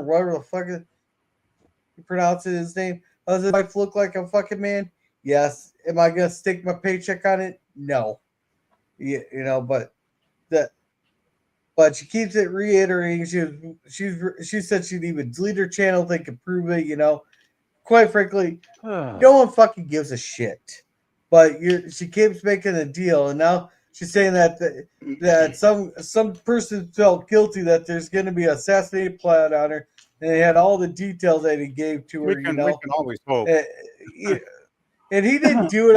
whatever the fuck you pronounce his name, does his wife look like a fucking man? Yes. Am I gonna stick my paycheck on it? No. But she keeps it reiterating. She said she'd even delete her channel if they could prove it. Quite frankly, no one fucking gives a shit. But she keeps making a deal, and now she's saying that some person felt guilty that there's going to be an assassination plan on her, and they had all the details that he gave to her.
We can always hope.
And he didn't do it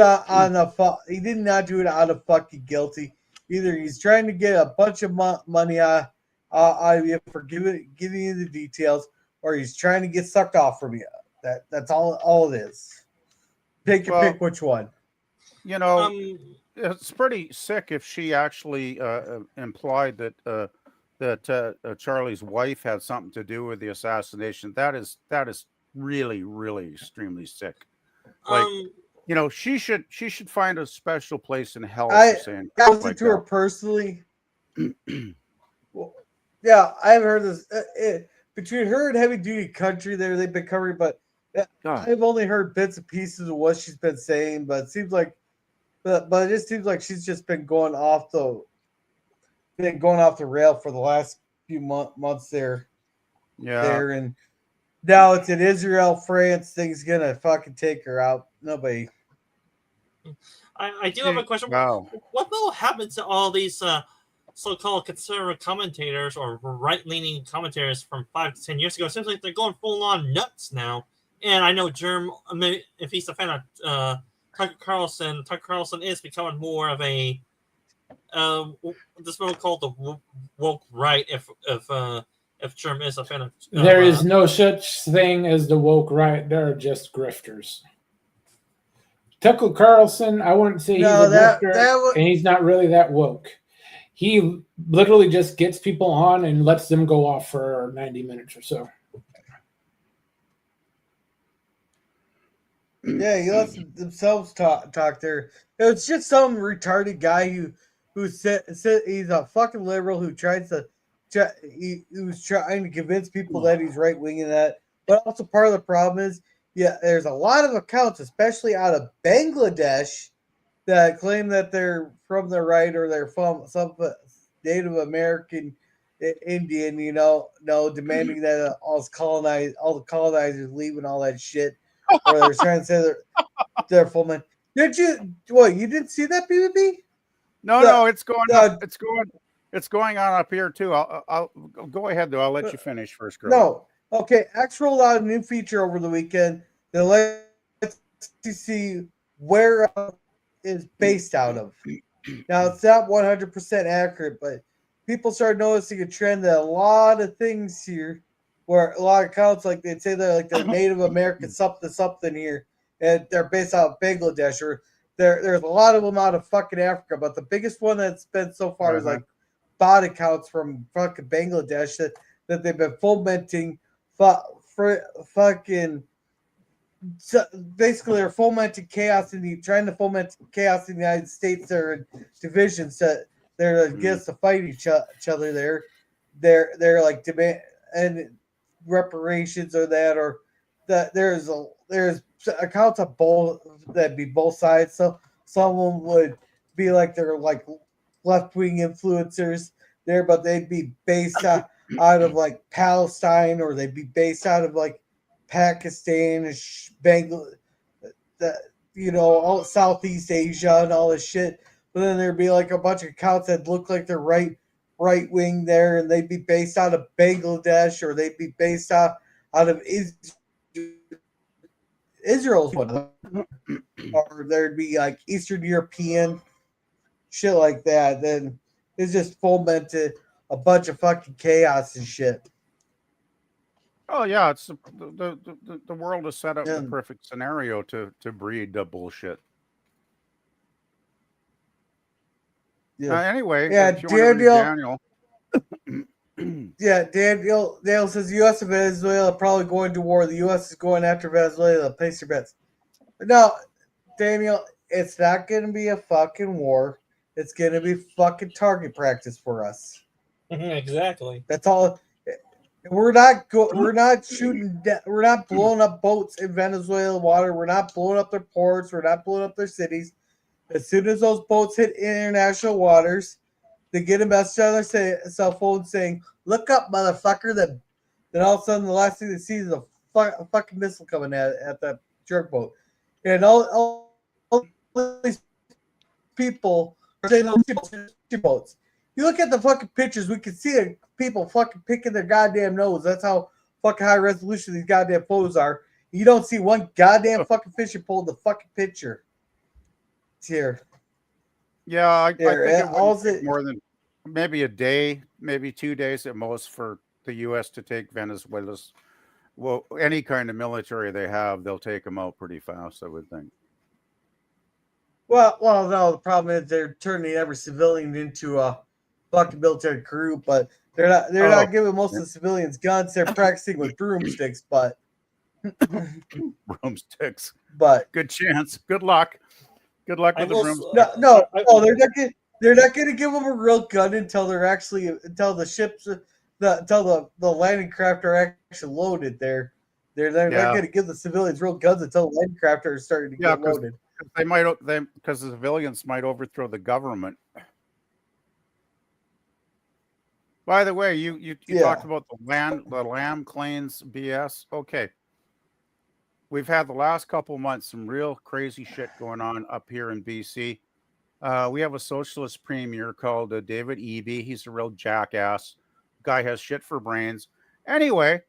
he did not do it out of fucking guilty. Either he's trying to get a bunch of money out of you for giving you the details, or he's trying to get sucked off from you. That's all it is. Pick which one.
It's pretty sick if she actually implied that Charlie's wife had something to do with the assassination. That is really, really extremely sick. Like, she should find a special place in hell for saying.
I listened to her personally. Well, yeah, I haven't heard this. Between her and Heavy Duty Country, they've been covering, but I've only heard bits and pieces of what she's been saying. But it seems like, but it seems like she's just been going off the rail for the last few months there.
Yeah.
There and. Now it's in Israel, France. Things gonna fucking take her out. Nobody.
I do have a question.
Wow.
What will happen to all these so-called conservative commentators or right-leaning commentators from 5 to 10 years ago? It seems like they're going full-on nuts now. And I know if he's a fan of Tucker Carlson is becoming more of a this will called the woke right. If if Germ is a fan of.
There is no such thing as the woke right. There are just grifters. Tucker Carlson, I wouldn't say he's
No,
a
that
grifter, and he's not really that woke. He literally just gets people on and lets them go off for 90 minutes or so.
Yeah, he lets themselves talk there. It's just some retarded guy who said he's a fucking liberal who who's trying to convince people that he's right wing and that. But also part of the problem is, yeah, there's a lot of accounts, especially out of Bangladesh, that claim that they're from the right or they're from some Native American Indian, demanding that all the colonizers leave and all that shit. Or they're trying to say they're full men. Did you? What? You didn't see that, PvP?
No, it's going up. It's going on up here too. I'll go ahead though. I'll let you finish first, girl.
No. Okay. X rolled out a new feature over the weekend that lets you see where is based out of. Now it's not 100% accurate, but people started noticing a trend that a lot of things here, where a lot of accounts like they'd say they're Native American something here, and they're based out of Bangladesh, or there's a lot of them out of fucking Africa, but the biggest one that's been so far is like bot accounts from fucking Bangladesh that they've been fomenting fucking. So basically, they're fomenting chaos trying to foment chaos in the United States. They're in divisions that they're against to fight each other. They're like demand and reparations or that, or that there's accounts of both that'd be both sides. So some of them would be like they're like left wing influencers there, but they'd be based out of like Palestine, or they'd be based out of like Pakistan and Bangladesh, all Southeast Asia and all this shit. But then there'd be like a bunch of accounts that look like they're right wing there, and they'd be based out of Bangladesh, or they'd be based out of Israel's one, or there'd be like Eastern European shit like that. Then it's just fomented a bunch of fucking chaos and shit.
Oh yeah, it's the world is set up the perfect scenario to breed the bullshit.
Yeah.
Anyway,
yeah,
if you want to read Daniel.
Yeah, Daniel says U.S. and Venezuela are probably going to war. The U.S. is going after Venezuela. Place your bets. No, Daniel, it's not going to be a fucking war. It's going to be fucking target practice for us.
Exactly.
That's all. We're not shooting. We're not blowing up boats in Venezuela water. We're not blowing up their ports. We're not blowing up their cities. As soon as those boats hit international waters, they get a message on their cell phone saying, "Look up, motherfucker!" Then all of a sudden, the last thing they see is a fucking missile coming at that jerk boat, and all these people are saying those boats. You look at the fucking pictures, we can see people fucking picking their goddamn nose. That's how fucking high resolution these goddamn photos are. You don't see one goddamn fucking fishing pole in the fucking picture. It's here.
Yeah, I think it would take more than maybe a day, maybe 2 days at most for the U.S. to take Venezuela's. Well, any kind of military they have, they'll take them out pretty fast, I would think.
Well, no. The problem is they're turning every civilian into a fucking military crew, but they're not giving most of the civilians guns. They're practicing with broomsticks, but
broomsticks.
But
good chance. Good luck. Good luck with the broomsticks.
No, they're not going to give them a real gun until the ships, until the landing craft are actually loaded. They're not going to give the civilians real guns until the landing craft are starting to get loaded.
Because the civilians might overthrow the government. By the way, you talked about the land claims BS. Okay. We've had the last couple months some real crazy shit going on up here in BC. We have a socialist premier called David Eby. He's a real jackass. Guy has shit for brains. Anyway,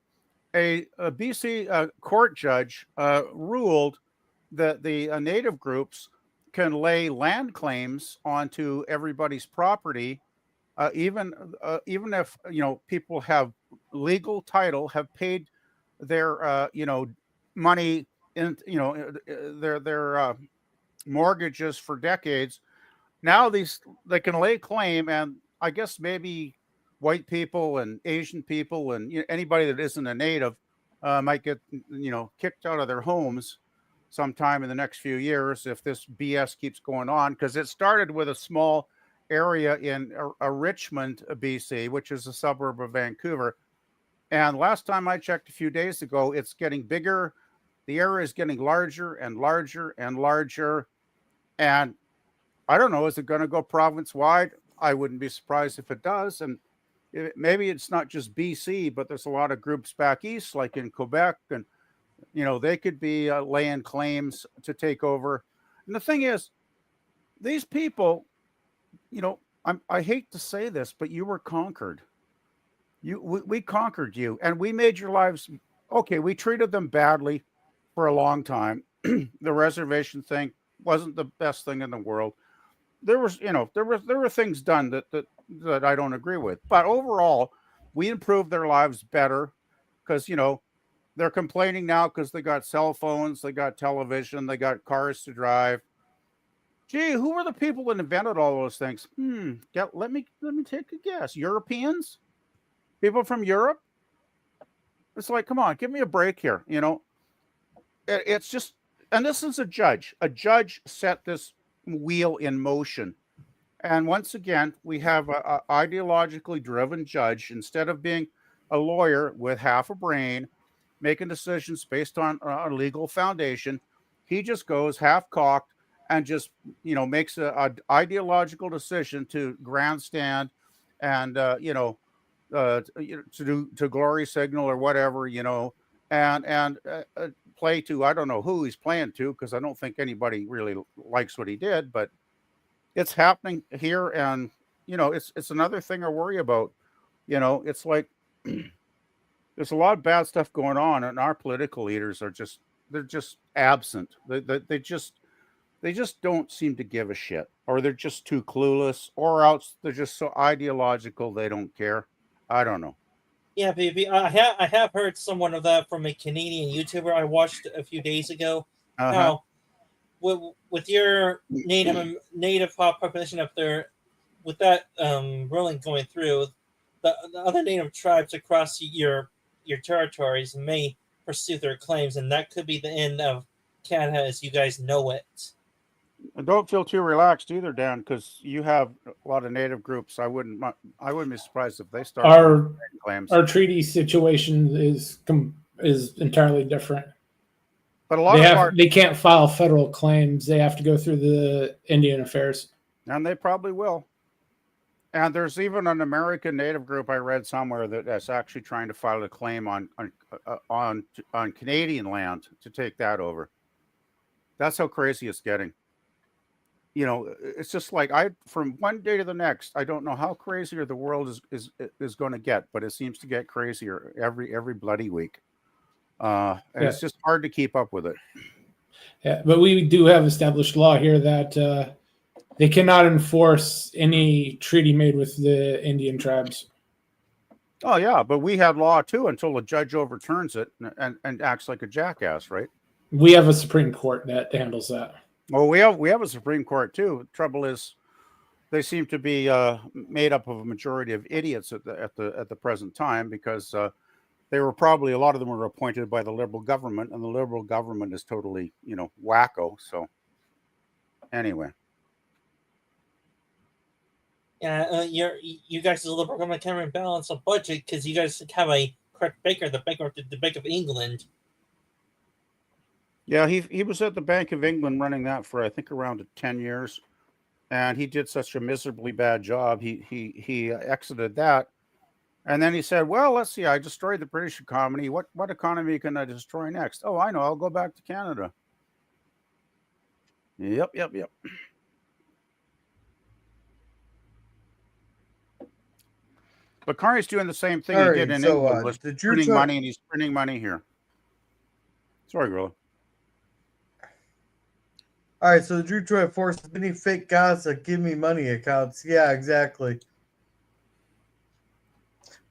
a BC court judge ruled that the native groups can lay land claims onto everybody's property, even if people have legal title, have paid their money in their mortgages for decades. Now they can lay claim, and I guess maybe white people and Asian people and anybody that isn't a native might get kicked out of their homes sometime in the next few years if this BS keeps going on, because it started with a small area in Richmond, BC, which is a suburb of Vancouver. And last time I checked a few days ago, it's getting bigger. The area is getting larger and larger and larger. And I don't know, is it going to go province wide? I wouldn't be surprised if it does. And maybe it's not just BC, but there's a lot of groups back east, like in Quebec. And, they could be laying claims to take over. And the thing is, these people, I hate to say this, but you were conquered. We conquered you, and we made your lives okay. We treated them badly for a long time. The reservation thing wasn't the best thing in the world. There were things done that I don't agree with, but overall, we improved their lives better because they're complaining now because they got cell phones, they got television, they got cars to drive. Gee, who were the people that invented all those things? Let me take a guess. Europeans? People from Europe? It's like, come on, give me a break here. It's just, and this is a judge. A judge set this wheel in motion. And once again, we have a ideologically driven judge. Instead of being a lawyer with half a brain, making decisions based on a legal foundation, he just goes half-cocked and just, makes a ideological decision to grandstand and, to glory signal or whatever, and play to, I don't know who he's playing to, because I don't think anybody really likes what he did, but it's happening here. And, it's another thing I worry about. It's like there's a lot of bad stuff going on, and our political leaders they're just absent. They just don't seem to give a shit, or they're just too clueless, or else they're just so ideological they don't care. I don't know.
Yeah, baby. I have heard somewhat of that from a Canadian YouTuber I watched a few days ago. How with your native population up there, with that ruling going through, the other native tribes across your territories may pursue their claims, and that could be the end of Canada as you guys know it.
And don't feel too relaxed either, Dan, because you have a lot of native groups. I wouldn't be surprised if they start claims.
Our treaty situation is entirely different.
But a lot
they can't file federal claims. They have to go through the Indian Affairs,
and they probably will. And there's even an American native group I read somewhere that's actually trying to file a claim on Canadian land to take that over. That's how crazy it's getting. It's just like from one day to the next, I don't know how crazier the world is going to get, but it seems to get crazier every bloody week. It's just hard to keep up with it.
Yeah, but we do have established law here that they cannot enforce any treaty made with the Indian tribes.
Oh yeah, but we had law too until the judge overturns it and acts like a jackass, right?
We have a Supreme Court that handles that.
Well, we have a Supreme Court too. The trouble is, they seem to be made up of a majority of idiots at the present time, because they were probably, a lot of them were appointed by the Liberal government, and the Liberal government is totally wacko. So anyway,
yeah, you guys as a Liberal government can't balance a budget because you guys have a correct baker, the Bank of England.
Yeah, he was at the Bank of England running that for, I think, around 10 years. And he did such a miserably bad job. He exited that. And then he said, well, let's see, I destroyed the British economy. What economy can I destroy next? Oh, I know, I'll go back to Canada. Yep. But Carney's doing the same thing he did in England, was printing money, and he's printing money here. Sorry, Gorilla.
All right, so the Drew Troy forces many fake gods to give me money accounts. Yeah, exactly.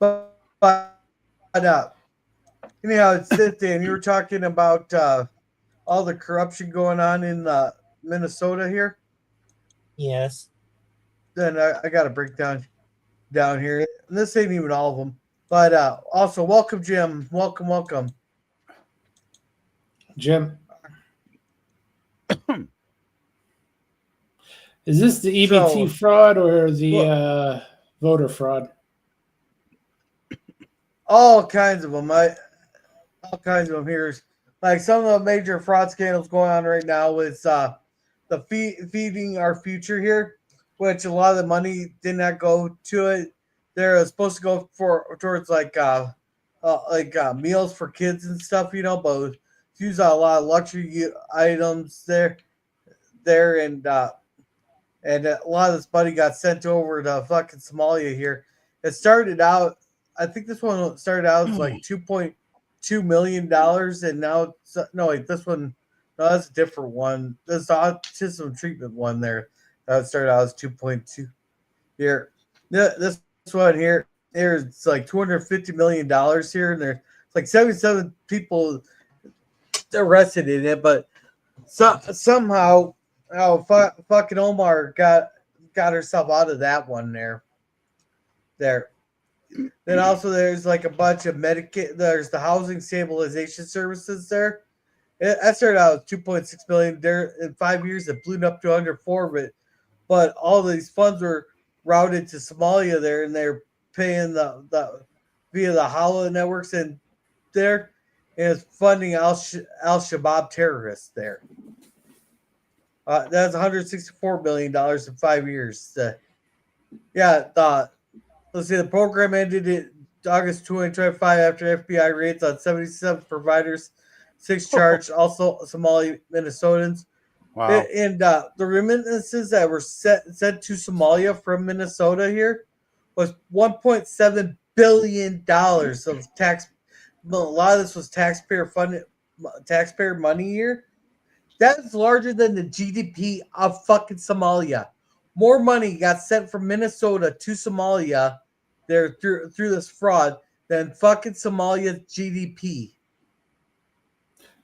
But anyhow, it's Cynthia, and you were talking about all the corruption going on in Minnesota here.
Yes.
Then I got to break down here. And this ain't even all of them, but also welcome, Jim. Welcome.
Jim. Is this the EBT fraud or the voter fraud?
All kinds of them. All kinds of them here. Like some of the major fraud scandals going on right now with the feeding our future here, which a lot of the money did not go to it. They're supposed to go towards like meals for kids and stuff, but it's used on a lot of luxury items there, and a lot of this money got sent over to fucking Somalia here. It started out, I think this one started out as like $2.2 million, and now this one, no, that's a different one. This autism treatment one there. That started out as 2.2. Here, this one here, it's like $250 million here, and there's like 77 people arrested in it, but somehow, fucking Omar got herself out of that one there. Then also there's like a bunch of Medicaid. There's the housing stabilization services there. That started out with 2.6 billion. There in 5 years it blew up to under 4, but all these funds were routed to Somalia there, and they're paying the via the Hala networks and there, and it's funding Al Shabaab terrorists there. That's $164 million in 5 years. Let's see, the program ended in August 2025 after FBI raids on 77 providers, 6 charged, also Somali Minnesotans.
Wow.
And the remittances that were sent to Somalia from Minnesota here was $1.7 billion of tax. A lot of this was taxpayer money here. That is larger than the GDP of fucking Somalia. More money got sent from Minnesota to Somalia there through this fraud than fucking Somalia's GDP.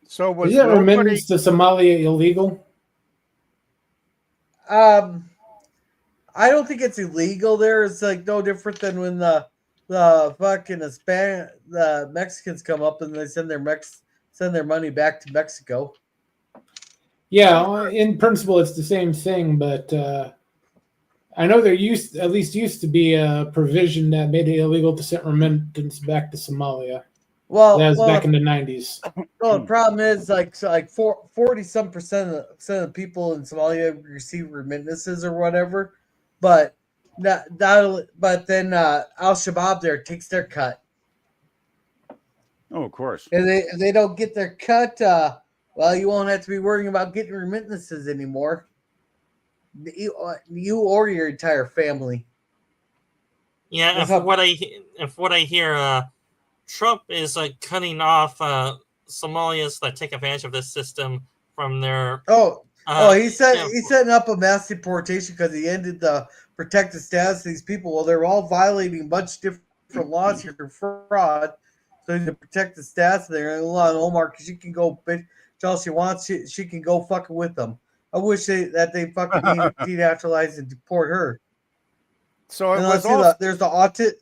So was
Is that remittance to Somalia illegal?
I don't think it's illegal there. It's like no different than when the fucking the Mexicans come up and they send their money back to Mexico.
Yeah, in principle, it's the same thing, but I know there used to be a provision that made it illegal to send remittance back to Somalia. That was back in the 90s.
Well, the problem is like 40% of the people in Somalia receive remittances or whatever, but then Al Shabaab there takes their cut.
Oh, of course.
And they don't get their cut. Well, you won't have to be worrying about getting remittances anymore. You or your entire family.
Yeah, and from what I hear, Trump is like cutting off Somalians that take advantage of this system from their.
He's setting up a mass deportation because he ended the protected status of these people. Well, they're all violating a bunch of different laws here for fraud. So to protect the status there, and Omar, because she can go bitch all she wants, she can go fucking with them. I wish they fucking denaturalize and deport her.
So it
and
was
there's the autism.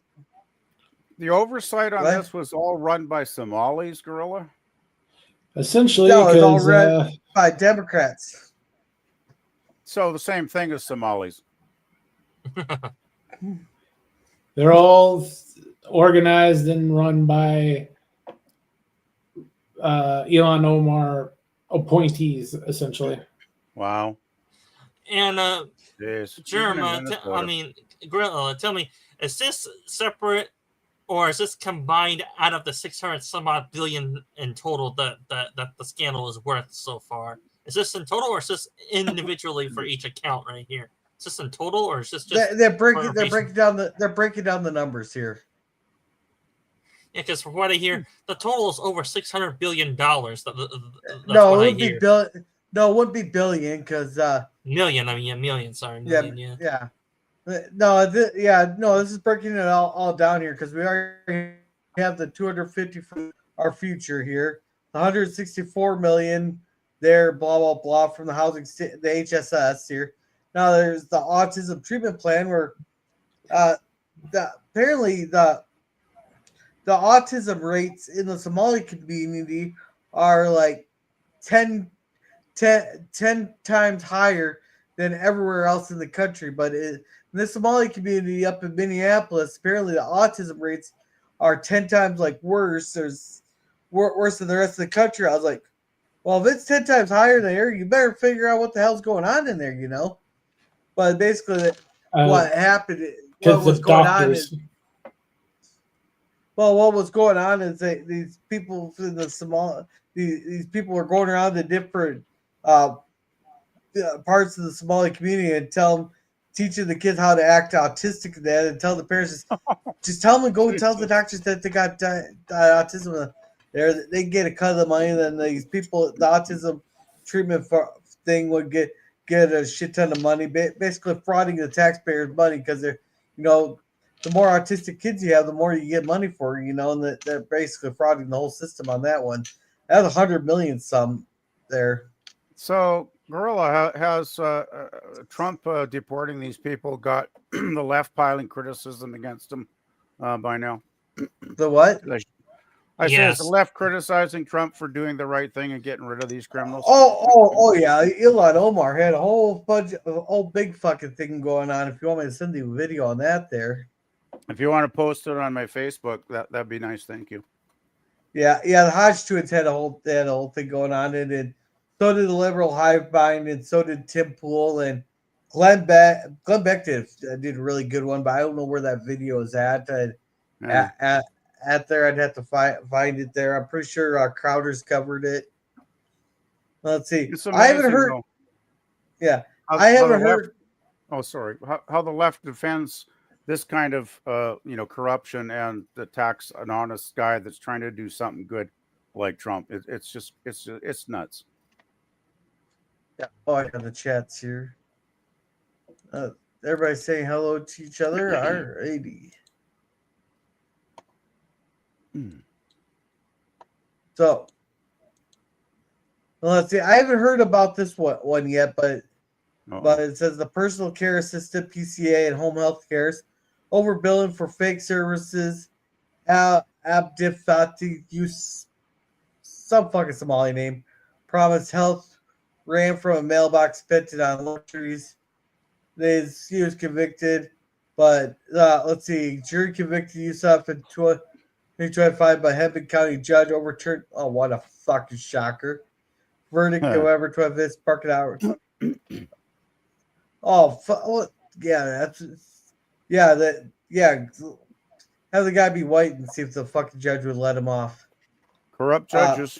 The oversight on this was all run by Somalis, Gorilla?
Essentially,
no, it's all run by Democrats.
So the same thing as Somalis.
They're all organized and run by Ilhan Omar appointees, essentially.
Wow.
And
Jeez.
Gorilla, tell me, is this separate? Or is this combined out of the 600 some odd billion in total that the scandal is worth so far? Is this in total, or is this individually for each account right here? Is this in total, or is this just
they're breaking down the numbers here?
Yeah, because from what I hear, the total is over $600 billion.
No, it wouldn't be billion. No, it wouldn't be billion because
million. I mean, million. Sorry, million.
Yeah. No, this is breaking it all down here because we already have the 250 for our future here. The 164 million there, blah blah blah, from the the HSS here. Now there's the autism treatment plan where apparently the autism rates in the Somali community are like 10 times higher than everywhere else in the country. But in the Somali community up in Minneapolis, apparently the autism rates are 10 times like worse. There's worse than the rest of the country. I was like, well, if it's 10 times higher there, you better figure out what the hell's going on in there, you know? But basically, what happened, what
Because
was
of
going on
doctors.
is, well, what was going on is these people in the Somali, these people were going around to different parts of the Somali community and teaching the kids how to act autistic and that, and tell the parents just tell them and go and tell the doctors that they got autism. There, they get a cut of the money. Then these people, the autism treatment thing would get a shit ton of money, basically frauding the taxpayers' money because they're, the more autistic kids you have, the more you get money for, and they're basically frauding the whole system on that one. That's 100 million some there.
So, Gorilla, has Trump deporting these people got the left piling criticism against him by now?
The what?
I say it's
Yes.
the left criticizing Trump for doing the right thing and getting rid of these criminals.
Oh yeah. Ilhan Omar had a whole big fucking thing going on. If you want me to send you a video on that there.
If you want to post it on my Facebook, that'd be nice. Thank you.
Yeah. The Hodge twins had a whole thing going on, and so did the liberal hive mind, and so did Tim Pool and Glenn Beck. Glenn Beck did a really good one, but I don't know where that video is at. At there, I'd have to find it there. I'm pretty sure Crowder's covered it. Let's see. I haven't heard.
Though.
Yeah, I haven't heard.
Oh, sorry. How the left defends this kind of corruption and attacks an honest guy that's trying to do something good like Trump. It's nuts.
Yeah. Oh, I got the chats here. Everybody saying hello to each other. Alrighty. So, let's see. I haven't heard about this one yet, but it says the personal care assistant, PCA, and home health cares overbilling for fake services. Abdifati use some fucking Somali name. Promised health ran from a mailbox spent it on luxuries. He was convicted, but let's see. Jury convicted Yusuf in 2025 by Hennepin County judge overturned. Oh, what a fucking shocker! Verdict November 25th, parking hours. Have the guy be white and see if the fucking judge would let him off.
Corrupt judges.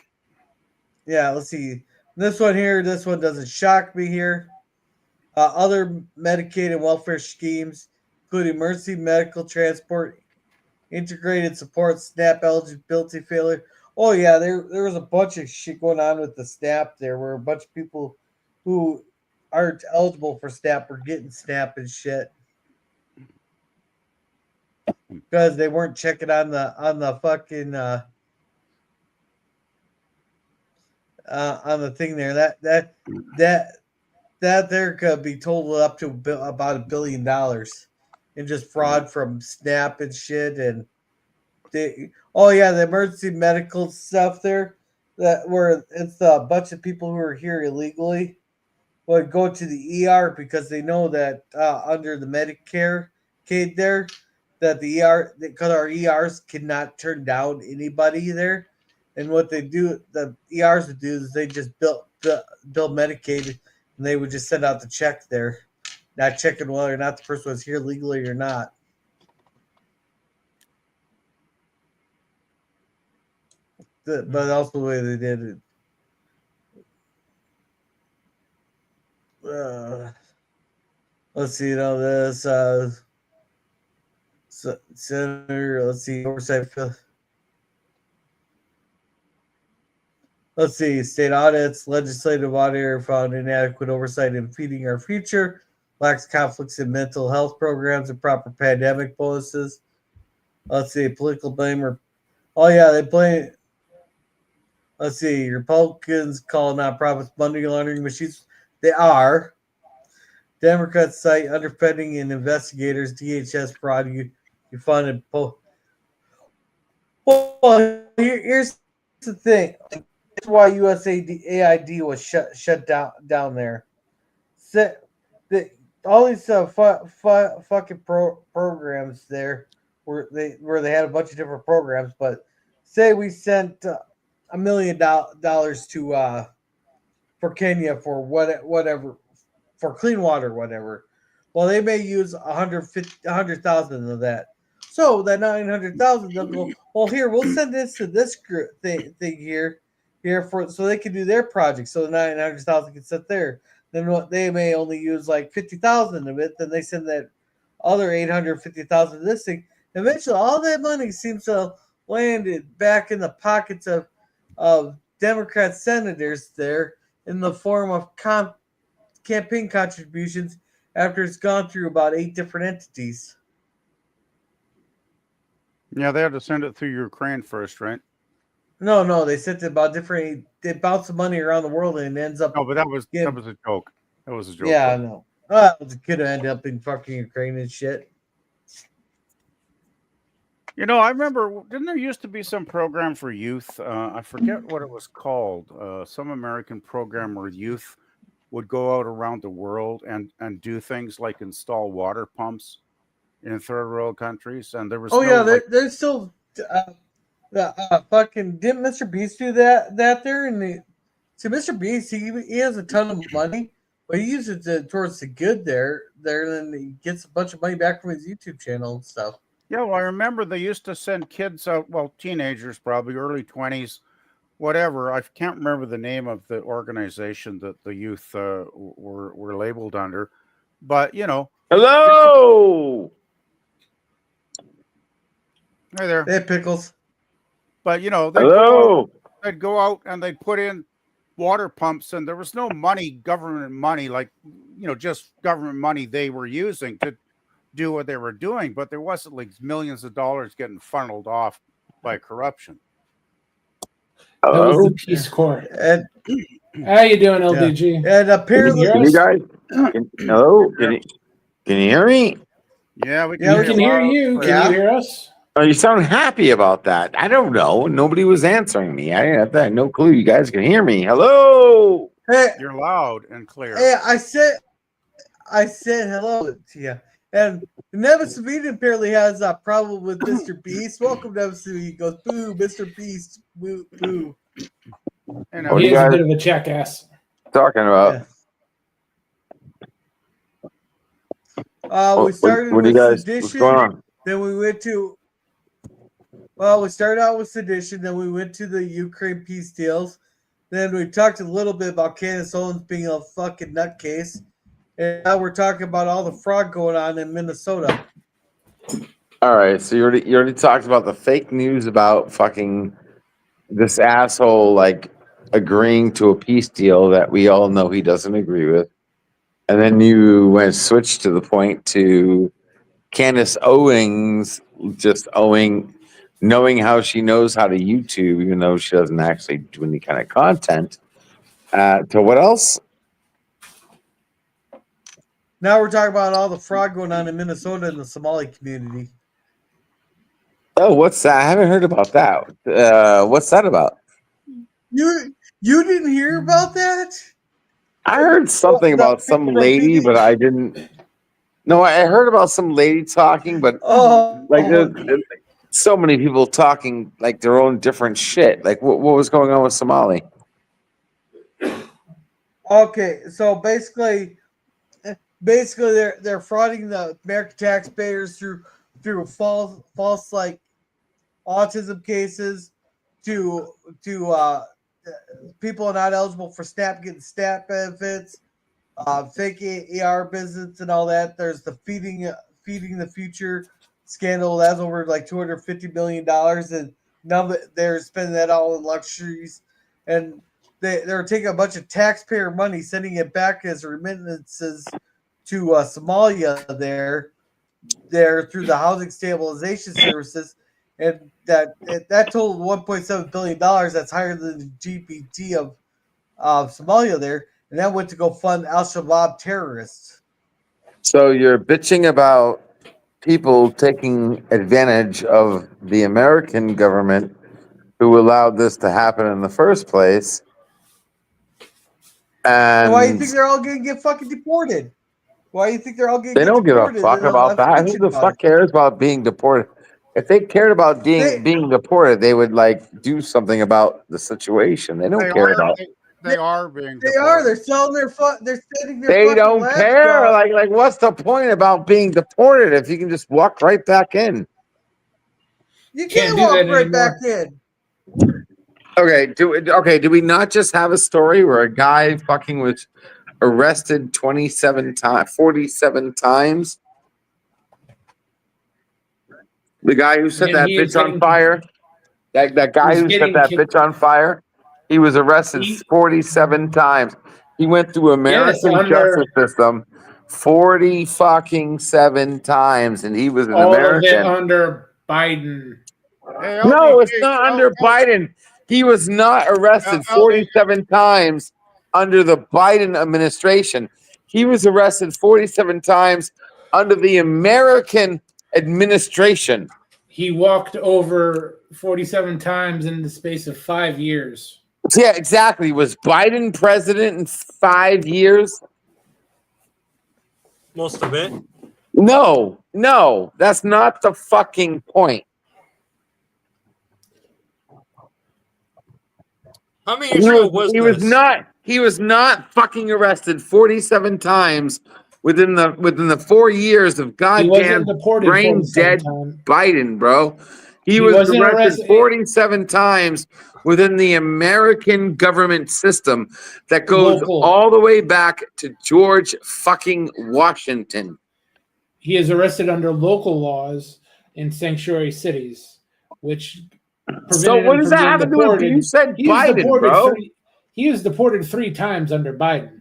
Let's see. This one doesn't shock me here. Other Medicaid and welfare schemes, including Mercy Medical Transport, Integrated Support, SNAP eligibility failure. Oh yeah, there was a bunch of shit going on with the SNAP. There were a bunch of people who aren't eligible for SNAP were getting SNAP and shit because they weren't checking on the fucking on the thing there. That there could be totaled up to about $1 billion in just fraud from SNAP and shit. And the emergency medical stuff there, where it's a bunch of people who are here illegally would go to the ER because they know that under the Medicare Medicaid there, that because our ERs cannot turn down anybody there. And what they do, the ERs would do is they just bill Medicaid, and they would just send out the check there, not checking whether or not the person was here legally or not. But also the way they did it. Let's see, this Senator, let's see, oversight. Let's see, state audits, legislative auditor found inadequate oversight in feeding our future, lacks conflicts in mental health programs and proper pandemic bonuses. Let's see, political blame or Oh yeah, they blame. Let's see. Republicans call nonprofits money laundering machines. They are. Democrats cite underfunding and investigators. DHS fraud. You funded. Well, here's the thing. That's why USAID was shut down there. So, the, all these fucking programs there where they had a bunch of different programs, but say we sent $1 million to for Kenya for whatever for clean water, whatever. Well, they may use 100,000 of that. So that 900,000, they'll go. Well, here we'll send this to this group thing here for so they can do their project. So the 900,000 can sit there. Then what they may only use like 50,000 of it. Then they send that other 850,000 to this thing. Eventually, all that money seems to landed back in the pockets of Democrat senators there in the form of campaign contributions after it's gone through about 8 different entities.
Yeah, they had to send it through Ukraine first, right?
No, they sent it about different. They bounce the money around the world and it ends up.
No, but that was a joke. That was a joke.
Yeah, I know. It could end up in fucking Ukraine and shit.
You know, I remember, didn't there used to be some program for youth? I forget what it was called. Some American program where youth would go out around the world and do things like install water pumps in third world countries. And there was
there's still fucking didn't Mr. Beast do that there see Mr. Beast he has a ton of money, but he uses it towards the good there and he gets a bunch of money back from his YouTube channel and stuff.
Yeah, well, I remember they used to send kids out, well, teenagers, probably early 20s, whatever. I can't remember the name of the organization that the youth were labeled under. But, you know.
Hello!
Hey there.
Hey, Pickles.
But, you know, they'd go out and they'd put in water pumps, and there was no money, government money, like, you know, just government money they were using to do what they were doing, but there wasn't like millions of dollars getting funneled off by corruption.
That was the Peace Corps.
And
how you doing, LDG?
And apparently,
can you guys? Hello, can you hear me?
Yeah, we
can hear you. Can you hear us?
Oh, you sound happy about that. I don't know. Nobody was answering me. I had no clue. You guys can hear me. Hello.
Hey,
you're loud and clear.
Hey, I said hello to you. And Nevis Savita apparently has a problem with Mr. Beast. Welcome, Nevis Savita. He goes, boo, Mr. Beast, boo, boo.
And he is a bit of a jackass.
Talking about?
Yeah. We started with Sedition.
What's going on?
Then we went to, we started out with Sedition. Then we went to the Ukraine peace deals. Then we talked a little bit about Candace Owens being a fucking nutcase. And now we're talking about all the fraud going on in Minnesota.
All right, so you already talked about the fake news about fucking this asshole like agreeing to a peace deal that we all know he doesn't agree with, and then you switched to the point to Candace Owens just knowing how she knows how to YouTube, even though she doesn't actually do any kind of content. To what else?
Now we're talking about all the fraud going on in Minnesota and the Somali community.
Oh, what's that? I haven't heard about that. What's that about?
You didn't hear about that?
I heard something about some lady, but I didn't. No, I heard about some lady talking, but there's so many people talking like their own different shit. Like what was going on with Somali?
Okay, so basically they're frauding the American taxpayers through false like autism cases to people not eligible for SNAP getting SNAP benefits, fake AR business and all that. There's the feeding the future scandal that's over like $250 million, and now they're spending that all in luxuries, and they're taking a bunch of taxpayer money, sending it back as remittances to Somalia there through the housing stabilization services, and that totaled $1.7 billion. That's higher than the GPT of Somalia there, and that went to go fund Al Shabaab terrorists.
So you're bitching about people taking advantage of the American government who allowed this to happen in the first place.
And why do you think
And
they're all going to get fucking deported? Why do you think they're all going to
they
get
don't give a
deported?
fuck about that. Who the fuck cares about being deported? If they cared about being deported, they would like do something about the situation. They don't care about.
They are being
They are.
deported.
They're selling their They're sending their
They
fucking
don't care.
lapdogs.
Like what's the point about being deported if you can just walk right back in?
You
Can't
can't
do
walk
that
right back
anymore.
in.
Okay, do we not just have a story where a guy fucking was arrested 47 times, 47 times? The guy who set
And
that
he is
bitch on
getting
fire, that guy
he's
who set
getting
that
kicked.
bitch on fire, he was arrested
He,
47 times. He went through
yes,
American
under
justice system 40 fucking 7 times, and he was an
all of it
American.
under Biden.
Hey,
No, it's
LBG,
not under Biden. He was not arrested
LBG,
47 times under the Biden administration. He was arrested 47 times under the American administration.
He walked over 47 times in the space of 5 years.
Yeah, exactly. Was Biden president in 5 years?
Most of it.
No, that's not the fucking point.
How many years ago was this?
He was not fucking arrested 47 times within the 4 years of
He
goddamn
wasn't deported
brain
47
dead
times.
Biden, bro. He
He
was
wasn't
arrested
arrested-
47 times within the American government system that goes
Local.
all the way back to George fucking Washington.
He is arrested under local laws in sanctuary cities, which
So what does that have to do with you? You said Biden, bro.
He was deported 3 times under Biden.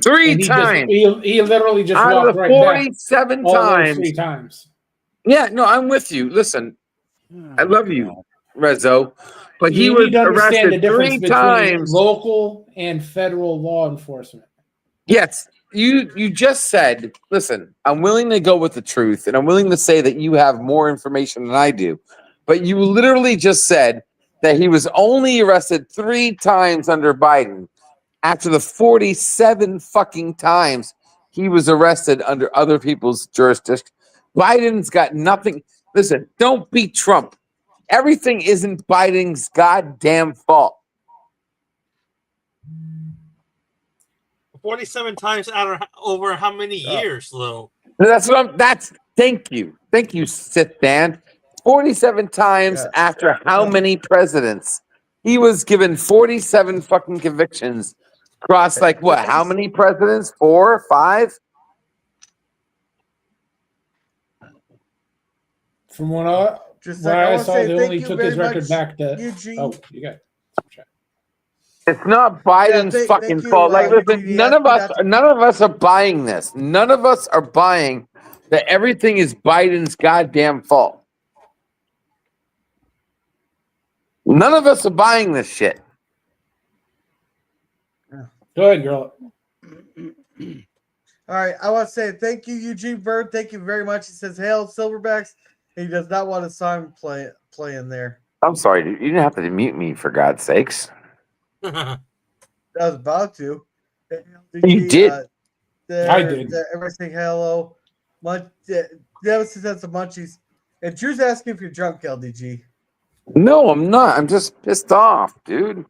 Three
And
times
he literally just
out
walked
of the
right back
47
all those
times.
3 times.
Yeah, no, I'm with you. Listen, I love you, Rezzo, but he
You
was
need to understand the
arrested
difference
3
between
times.
local and federal law enforcement.
Yes, you just said, listen, I'm willing to go with the truth, and I'm willing to say that you have more information than I do. But you literally just said that he was only arrested 3 times under Biden after the 47 fucking times he was arrested under other people's jurisdiction. Biden's got nothing. Listen, don't beat Trump. Everything isn't Biden's goddamn fault.
47 times out of over how many years, though?
Thank you, Sith band. 47 times after how many presidents? He was given 47 fucking convictions across like what? How many presidents? 4, 5?
From what I saw, they only took his record back to.
Eugene.
Oh, you got.
It's not Biden's fucking fault. Like, listen, none of us are buying this. None of us are buying that everything is Biden's goddamn fault. None of us are buying this shit.
Go ahead, girl.
All right, I want to say thank you, Eugene Bird. Thank you very much. He says, "Hail Silverbacks." He does not want a song play in there.
I'm sorry, dude. You didn't have to mute me for God's sakes.
I was about to.
You did.
I did.
Everybody saying hello. Never said some munchies. And Drew's asking if you're drunk, LDG.
No, I'm not. I'm just pissed off, dude.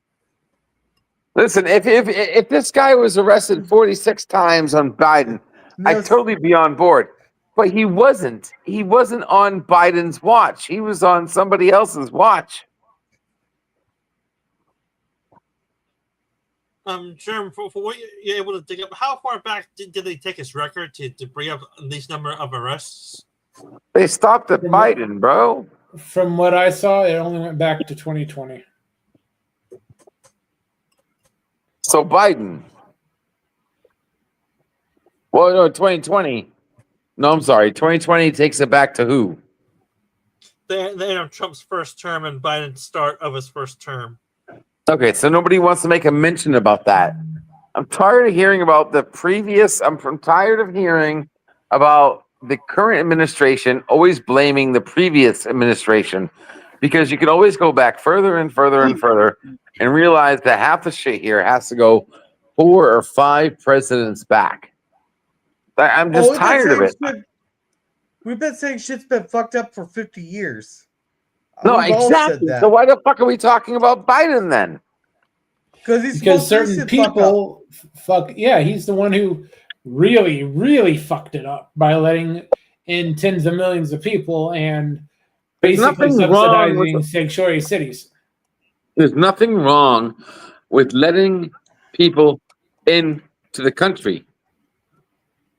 Listen, if this guy was arrested 46 times on Biden, I'd totally be on board. But he wasn't. He wasn't on Biden's watch. He was on somebody else's watch.
Jerm, for what you're able to dig up, how far back did they take his record to bring up these number of arrests?
They stopped at Biden, bro.
From what I saw, it only went back to 2020.
So Biden. Well, no, 2020. No, I'm sorry. 2020 takes it back to who?
the end of Trump's first term and Biden's start of his first term.
Okay, so nobody wants to make a mention about that. I'm tired of hearing about the previous. I'm tired of hearing about the current administration always blaming the previous administration, because you can always go back further and further and further and realize that half the shit here has to go 4 or 5 presidents back. I'm just
we've been
tired of it.
saying we've been saying shit's been fucked up for 50 years.
No,
We've all said
exactly.
that.
So why the fuck are we talking about Biden then?
Because
certain people he's the one who really fucked it up by letting in tens of millions of people and basically subsidizing sanctuary cities.
There's nothing wrong with letting people into the country.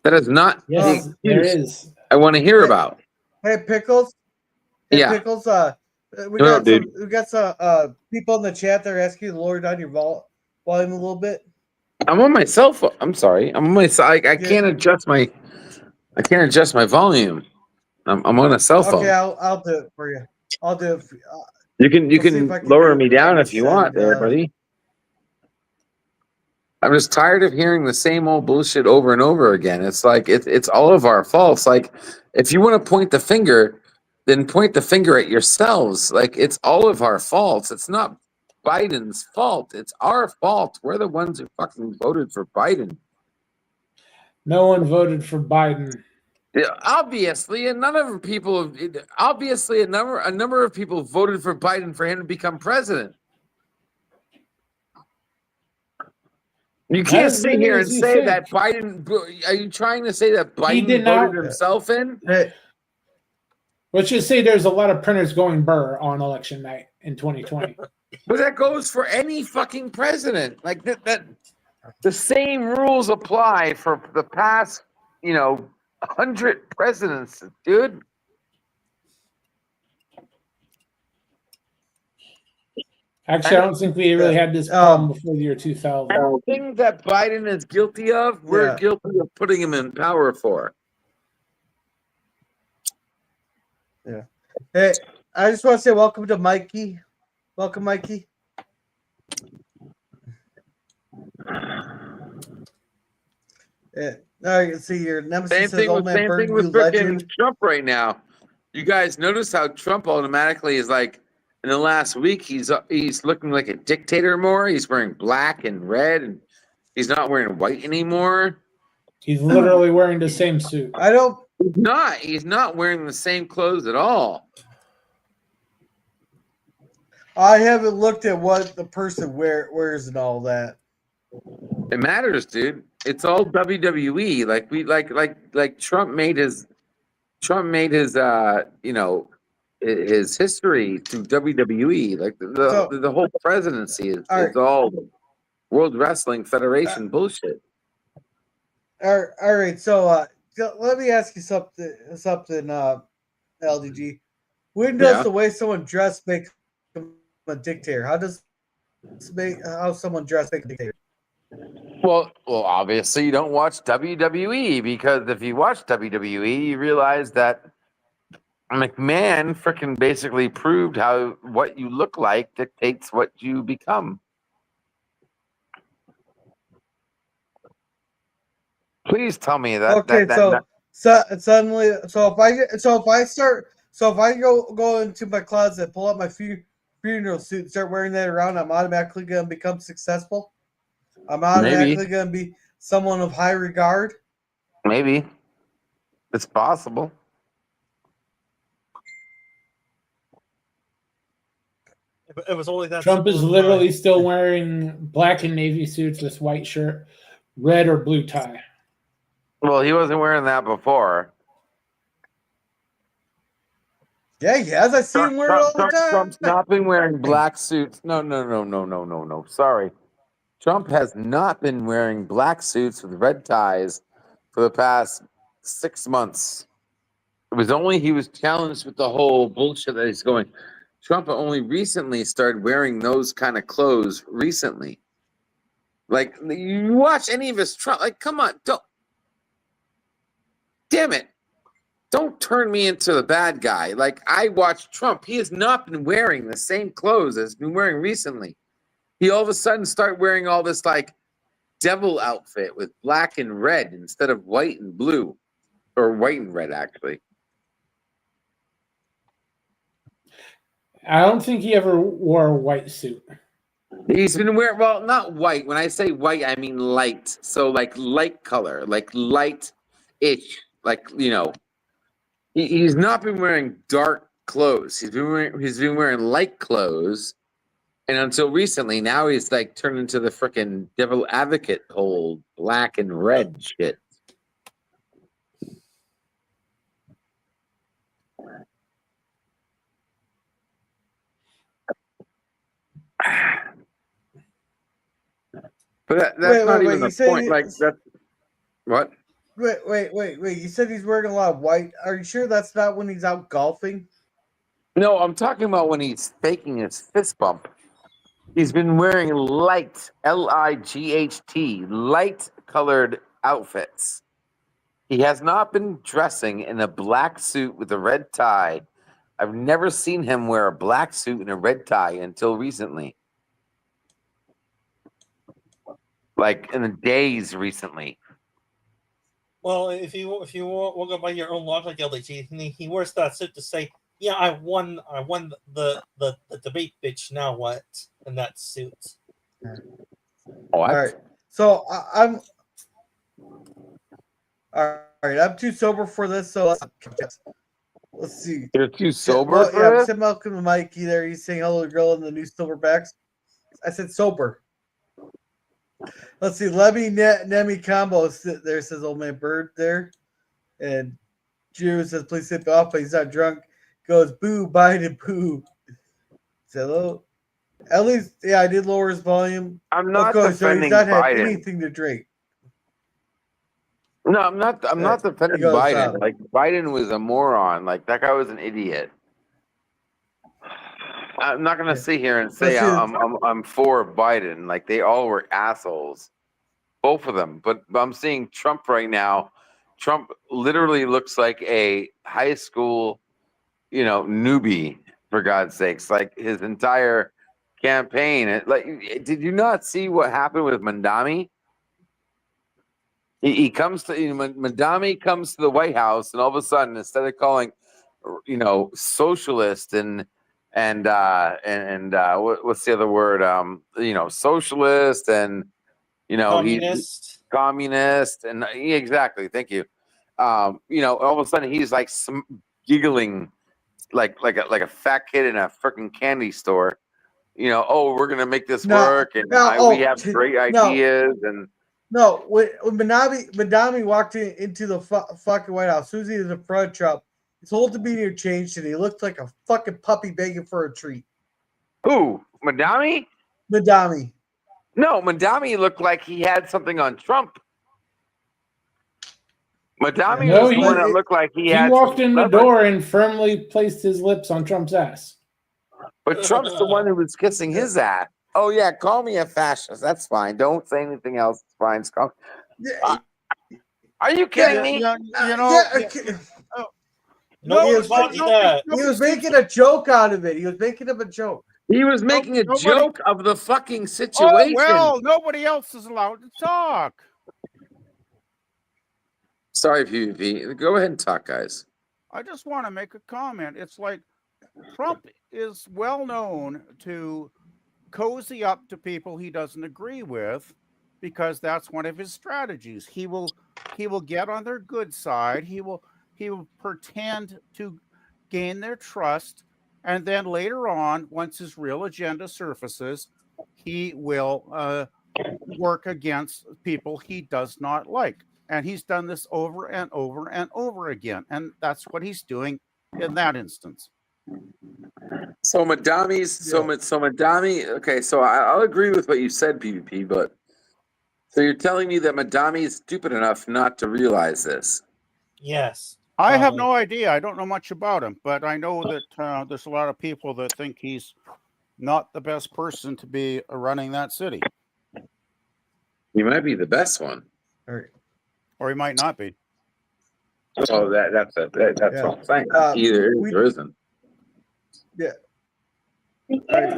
That is not
Yes, there is.
I want to hear about.
Hey, Pickles. Pickles. We got some people in the chat that are asking you to lower down your volume a little bit.
I'm on my cell phone. I'm sorry. I'm on my side. I can't adjust my volume. I'm on a cell phone.
Okay, I'll do it for you. I'll do it.
You can lower me down if you want, there, buddy. I'm just tired of hearing the same old bullshit over and over again. It's like it's all of our faults. Like, if you want to point the finger, then point the finger at yourselves. Like, it's all of our faults. It's not Biden's fault. It's our fault. We're the ones who fucking voted for Biden.
No one voted for Biden.
Yeah, obviously, a number of people voted for Biden for him to become president. You can't sit here and say that Biden. Are you trying to say that Biden voted himself in?
Let's just say there's a lot of printers going burr on election night in 2020.
But that goes for any fucking president. Like that the same rules apply for the past, 100 presidents, dude.
Actually, I don't think we really had this problem before the year 2000.
Everything that Biden is guilty of, we're guilty of putting him in power for.
Yeah. Hey, I just want to say welcome to Mikey. Welcome, Mikey. Yeah. Now you can see your nemesis.
Same thing with freaking Trump right now. You guys notice how Trump automatically is like, in the last week, he's looking like a dictator more. He's wearing black and red, and he's not wearing white anymore.
He's literally wearing the same suit.
He's not wearing the same clothes at all.
I haven't looked at what the person wears and all that.
It matters, dude. It's all WWE. Like Trump made his his history through WWE. Like the whole presidency is all World Wrestling Federation bullshit.
All right. So let me ask you something, LDG. When does the way someone dressed make them a dictator? How someone dressed make a dictator?
Well, obviously you don't watch WWE, because if you watch WWE, you realize that McMahon freaking basically proved how what you look like dictates what you become. Please tell me that.
Okay, if I go into my closet, pull out my funeral suit, and start wearing that around, I'm automatically going to become successful. I'm automatically going to be someone of high regard.
Maybe it's possible.
It was only that.
Trump is literally still wearing black and navy suits with white shirt, red or blue tie.
Well, he wasn't wearing that before.
Yeah, he has. I see him wear it all the time.
Trump's not been wearing black suits. No. Sorry. Trump has not been wearing black suits with red ties for the past 6 months. It was only he was challenged with the whole bullshit that he's going. Trump only recently started wearing those kind of clothes recently. Like, you watch any of his Trump, like, come on, don't. Damn it. Don't turn me into the bad guy. Like, I watched Trump. He has not been wearing the same clothes as he's been wearing recently. He all of a sudden started wearing all this like devil outfit with black and red instead of white and blue, or white and red actually.
I don't think he ever wore a white suit.
He's been wearing, well, not white. When I say white, I mean light. So like light color, like light-ish, like, you know. He's not been wearing dark clothes. He's been wearing light clothes, and until recently, now he's like turned into the freaking devil advocate whole black and red shit. But that's not even the point. Like that. What?
Wait. You said he's wearing a lot of white. Are you sure that's not when he's out golfing?
No, I'm talking about when he's faking his fist bump. He's been wearing light, L-I-G-H-T, light colored outfits. He has not been dressing in a black suit with a red tie. I've never seen him wear a black suit and a red tie until recently. Like in the days recently.
Well, if you will go by your own logic, LDG, he wears that suit to say, "Yeah, I won the debate, bitch. Now what?" In that suit.
All
right. So I'm all right. I'm too sober for this. So let's see.
You're too sober for
yeah,
this?
said Malcolm and Mikey there. He's saying hello to the girl in the new silverbacks. I said sober. Let's see. Lemmy Nemi combo there says old man Bird there, and Drew says please sip off, but he's not drunk. Goes boo Biden boo. Say hello. At least yeah, I did lower his volume.
I'm not defending
so he's not
Biden.
had anything to drink.
No, I'm not defending
goes,
Biden. Like Biden was a moron. Like that guy was an idiot. I'm not gonna sit here and say I'm for Biden. Like they all were assholes, both of them. But I'm seeing Trump right now. Trump literally looks like a high school, newbie. For God's sakes, like his entire campaign. Like, did you not see what happened with Mandami? He comes to Mandami comes to the White House, and all of a sudden, instead of calling, socialist and what's the other word? Socialist and
Communist.
Communist, and exactly. Thank you. All of a sudden, he's like giggling, like a fat kid in a freaking candy store. We're gonna make this work, and we have great ideas. And
when Mandami walked into the fucking White House, Susie is in front of Trump. His whole demeanor changed, and he looked like a fucking puppy begging for a treat.
Who? Mandami?
Mandami.
No, Mandami looked like he had something on Trump. Mandami was the one that looked like he had.
He walked in the door and firmly placed his lips on Trump's ass.
But Trump's the one who was kissing his ass. Oh yeah, call me a fascist. That's fine. Don't say anything else. It's fine. Are you kidding me?
He was making a joke out of it. He was making up a joke.
He was making a joke of the fucking situation.
Oh, well, nobody else is allowed to talk.
Sorry, PvP. Go ahead and talk, guys.
I just want to make a comment. It's like Trump is well known to cozy up to people he doesn't agree with because that's one of his strategies. He will get on their good side. He will pretend to gain their trust, and then later on, once his real agenda surfaces, he will work against people he does not like. And he's done this over and over and over again. And that's what he's doing in that instance.
So Madami, okay, so I'll agree with what you said, PvP, but so you're telling me that Madami is stupid enough not to realize this?
Yes.
I have no idea. I don't know much about him, but I know that there's a lot of people that think he's not the best person to be running that city.
He might be the best one.
Or he might not be.
So that's it. That's
Yeah.
what I'm saying.
Uh,
Either is
we-
or isn't.
Yeah. All right,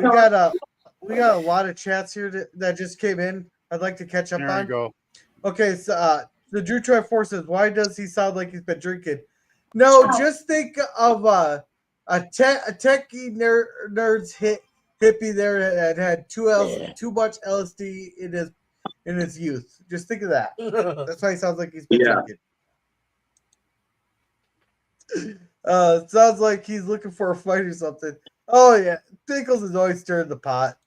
we got a lot of chats here that just came in. I'd like to catch up
There
on.
you go.
Okay, so the Drew Troy Force says, why does he sound like he's been drinking? No, just think of a techie nerds hippie there that had too much LSD in his youth. Just think of that. That's why he sounds like he's been
Yeah.
drinking. It sounds like he's looking for a fight or something. Oh yeah, Pickles is always stirring the pot.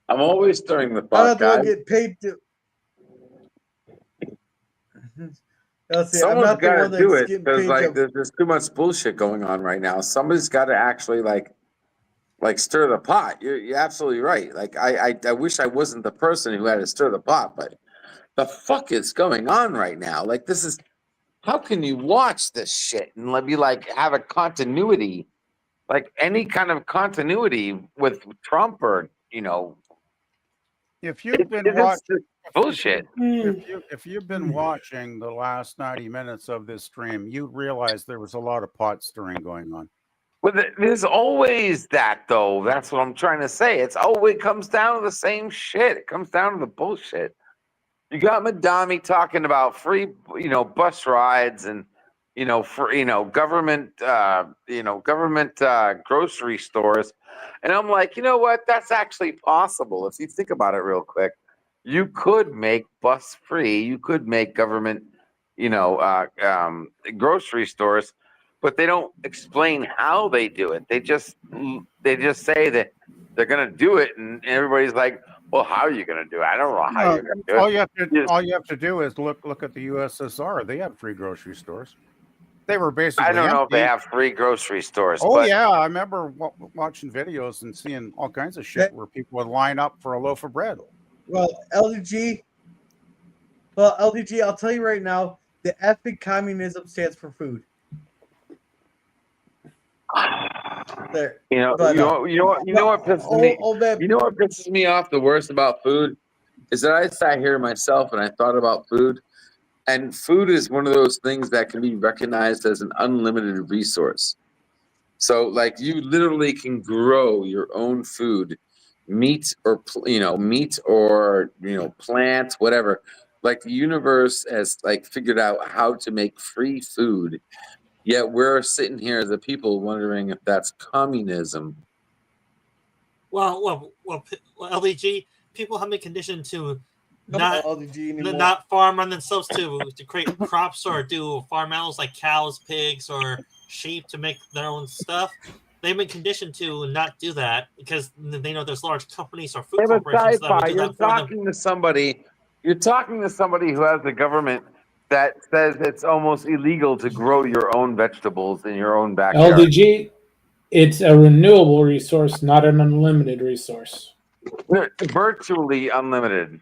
I'm always stirring the
I'm
pot,
not the one
guys.
getting paid to. Let's see. I'm
Someone's
not the
got
one
to do
that's
it
getting
because
paid
like
to.
there's too much bullshit going on right now. Somebody's got to actually like stir the pot. You're absolutely right. Like I wish I wasn't the person who had to stir the pot, but the fuck is going on right now? Like this is how can you watch this shit and be like have a continuity, like any kind of continuity with Trump or
If you've been
it's
watching,
just bullshit.
if you've been watching the last 90 minutes of this stream, you realize there was a lot of pot stirring going on.
But there's always that though. That's what I'm trying to say. It comes down to the same shit. It comes down to the bullshit. You got Madami talking about free, bus rides and, government, grocery stores. And I'm like, you know what? That's actually possible. If you think about it real quick, you could make bus free. You could make government, grocery stores, but they don't explain how they do it. They just say that they're going to do it. And everybody's like, well, how are you going to do it? I don't know how you're going to do it.
All you have to do is look at the USSR. They had free grocery stores. They were basically.
I don't know if they
empty.
have free grocery stores.
Oh
but
yeah, I remember watching videos and seeing all kinds of shit where people would line up for a loaf of bread.
Well, LDG, I'll tell you right now, the ethnic communism stands for food. There.
You know what pisses me off the worst about food is that I sat here myself and I thought about food, and food is one of those things that can be recognized as an unlimited resource. So like you literally can grow your own food, meat or plants, whatever. Like the universe has like figured out how to make free food. Yet we're sitting here as a people wondering if that's communism.
Well, LDG people have been conditioned to not farm on themselves to create crops or do farm animals like cows, pigs, or sheep to make their own stuff. They've been conditioned to not do that because they know there's large companies or food corporations that will do that for them.
You're talking to somebody who has a government that says it's almost illegal to grow your own vegetables in your own backyard.
LDG, it's a renewable resource, not an unlimited resource.
Virtually unlimited.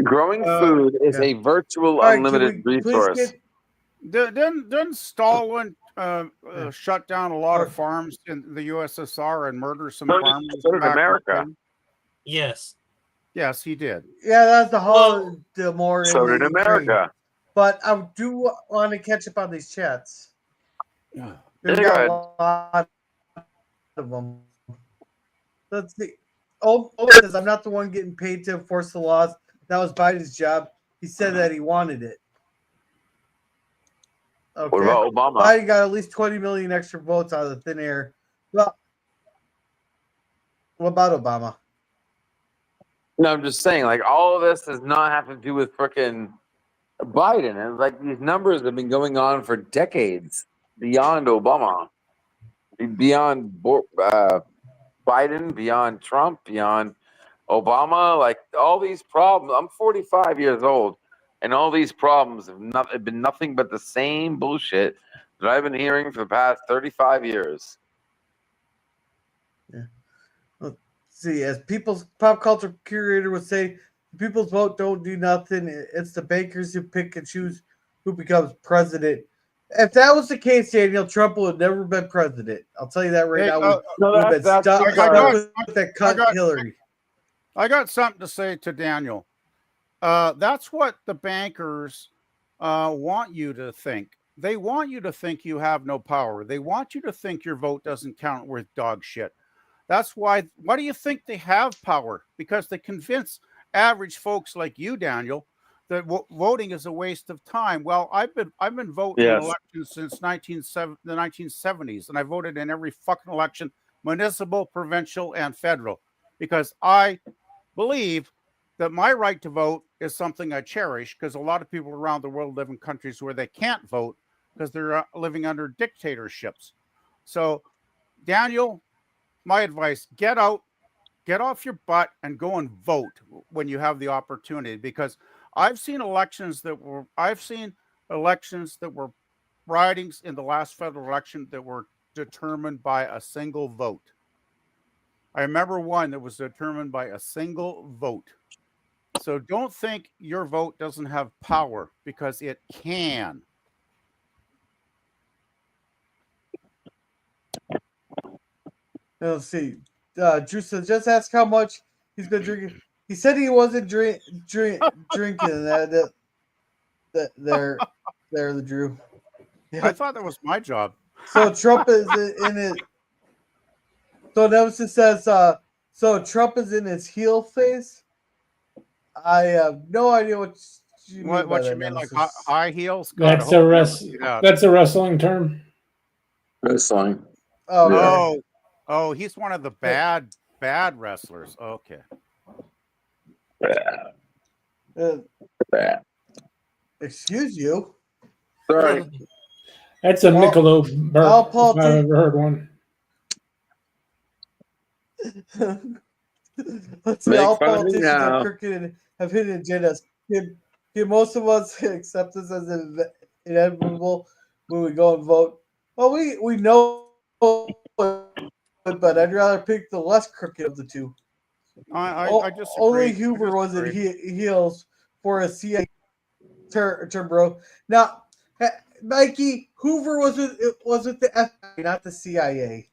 Growing food is a virtual unlimited resource.
Didn't Stalin shut down a lot of farms in the USSR and murder some farmers?
So did America.
Yes.
Yes, he did.
Yeah, that's the more.
So did America.
But I do want to catch up on these chats.
Yeah.
There's got a lot of them. Let's see. Oh, says I'm not the one getting paid to enforce the laws. That was Biden's job. He said that he wanted it. Okay.
What about Obama?
Biden got at least 20 million extra votes out of the thin air. Well, what about Obama?
No, I'm just saying, like, all of this does not have to do with frickin' Biden. And like these numbers have been going on for decades beyond Obama, beyond Biden, beyond Trump, beyond Obama. Like all these problems. I'm 45 years old, and all these problems have been nothing but the same bullshit that I've been hearing for the past 35 years.
Yeah. Let's see, as people's pop culture curator would say, people's vote don't do nothing. It's the bankers who pick and choose who becomes president. If that was the case, Daniel, Trump would have never been president. I'll tell you that right now. We've been stuck with that cunt Hillary.
I got something to say to Daniel. That's what the bankers want you to think. They want you to think you have no power. They want you to think your vote doesn't count worth dog shit. That's why. Why do you think they have power? Because they convince average folks like you, Daniel, that voting is a waste of time. Well, I've been voting in
Yes.
elections since the 1970s, and I voted in every fucking election, municipal, provincial, and federal, because I believe that my right to vote is something I cherish, because a lot of people around the world live in countries where they can't vote because they're living under dictatorships. So, Daniel, my advice, get out, get off your butt and go and vote when you have the opportunity, because I've seen elections that were ridings in the last federal election that were determined by a single vote. I remember one that was determined by a single vote. So don't think your vote doesn't have power, because it can.
Let's see. Drew says, just ask how much he's been drinking. He said he wasn't drinking that there, the Drew.
I thought that was my job.
So Trump is in it. So Nemesis says, so Trump is in his heel phase. I have no idea what you mean.
What you mean, like high heels?
God, that's a wrestling term.
Wrestling.
Oh, he's one of the bad wrestlers. Okay.
Excuse you.
Sorry.
That's a Michelob burp, if I've ever heard one.
Let's see, all politicians are crooked and have hidden agendas. Can most of us accept this as inevitable when we go and vote? Well, we know, but I'd rather pick the less crooked of the two.
I just
only Hoover was in heels for a CIA term, bro. Now, Mikey, Hoover was with the FBI, not the CIA.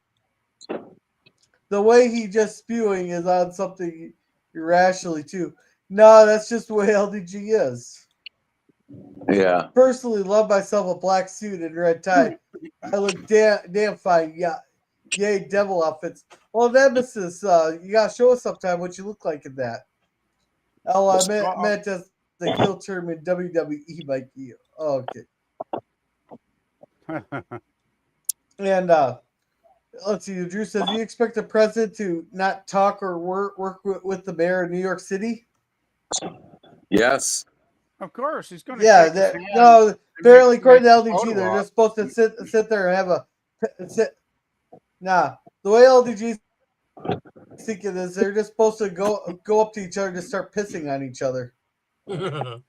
The way he just spewing is on something irrationally too. No, that's just the way LDG is.
Yeah.
Personally, love myself a black suit and red tie. I look damn fine. Yeah. Yay, devil outfits. Well, Nemesis, you gotta show us sometime what you look like in that. Oh, I meant as the heel term in WWE, Mikey. Oh, okay. And let's see. Drew says, "Do you expect the president to not talk or work with the mayor of New York City?"
Yes.
Of course, he's going to.
Yeah. No, apparently, according to LDG, they're just supposed to sit there and have a sit. Nah, the way LDG thinking is, they're just supposed to go up to each other and just start pissing on each other.
Welcome,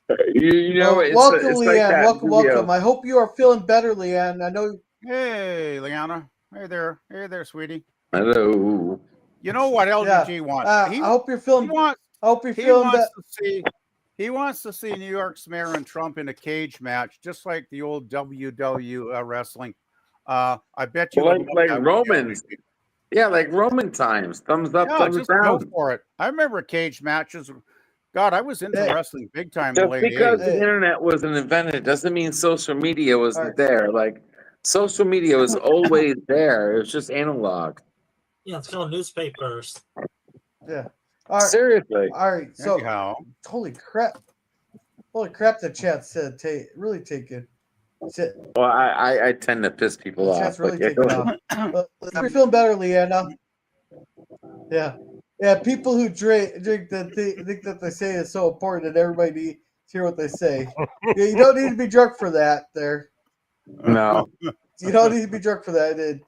Leanne. Like welcome. I hope you are feeling better, Leanne. I know.
Hey, Leanna. Hey there, sweetie.
Hello.
You know what LDG wants?
I hope you're feeling. I hope you're feeling better.
He wants to see New York's mayor and Trump in a cage match, just like the old WW wrestling. I bet you
like Romans. Yeah, like Roman times. Thumbs up, thumbs down.
Go for it. I remember cage matches. God, I was into wrestling big time.
Just because the internet wasn't invented doesn't mean social media wasn't there. Like social media was always there. It was just analog.
Yeah, it's called newspapers.
Yeah. All right.
Seriously.
All right. So, holy crap! The chat said really take it.
Well, I tend to piss people off.
Chat's really taking off. You're feeling better, Leanna. Yeah. People who drink that think that they say is so important that everybody needs to hear what they say. Yeah, you don't need to be drunk for that. There.
No.
You don't need to be drunk for that. And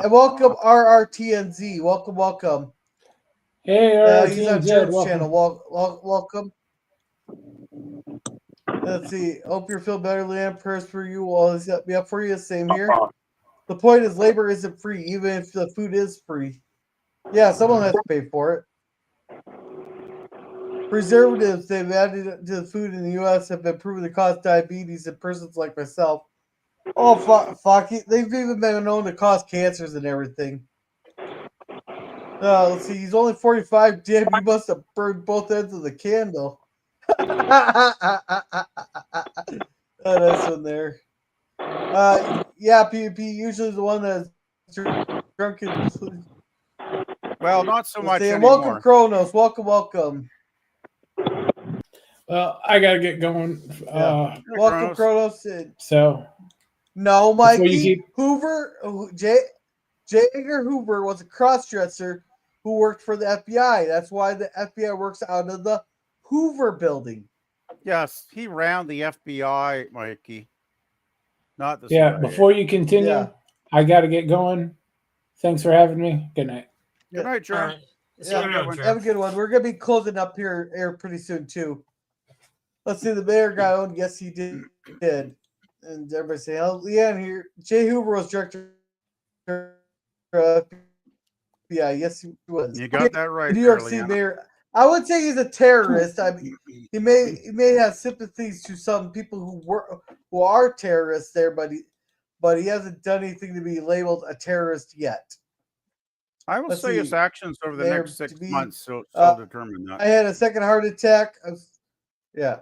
welcome RRTNZ. Welcome.
Hey,
he's on Joe's channel. Welcome. Let's see. Hope you're feeling better, Leanne. Prayers for you. Always got me up for you. Same here. The point is, labor isn't free, even if the food is free. Yeah, someone has to pay for it. Preservatives they've added to the food in the U.S. have been proven to cause diabetes in persons like myself. Oh, fuck. They've even been known to cause cancers and everything. Let's see. He's only 45. Damn, you must have burned both ends of the candle. Oh, that's one there. Yeah, PvP usually the one that's drunken.
Well, not so much
Saying,
anymore.
welcome, Kronos. Welcome.
Well, I gotta get going.
Welcome, Kronos.
So
No,
before you
Mikey.
keep-
Hoover, J. Edgar Hoover was a cross-dresser who worked for the FBI. That's why the FBI works out of the Hoover building.
Yes, he ran the FBI, Mikey. Not the
yeah,
CIA.
before you continue,
Yeah.
I gotta get going. Thanks for having me. Good night.
Good night,
All
Jerm.
right. See
Yeah,
you around,
have a
Jerm.
good one. We're gonna be closing up here pretty soon too. Let's see, the mayor got on. Yes, he did. And everybody say, "Oh, Leanne here." Jay Hoover was director of FBI. Yes, he was.
You got that right,
New York
there,
City
Leanna.
mayor. I would say he's a terrorist. I mean, he may have sympathies to some people who are terrorists there, but he hasn't done anything to be labeled a terrorist yet.
I will
Let's
say his
see.
actions over the
Mayor
next 6
to be,
months so determine that.
I had a second heart attack. Yeah.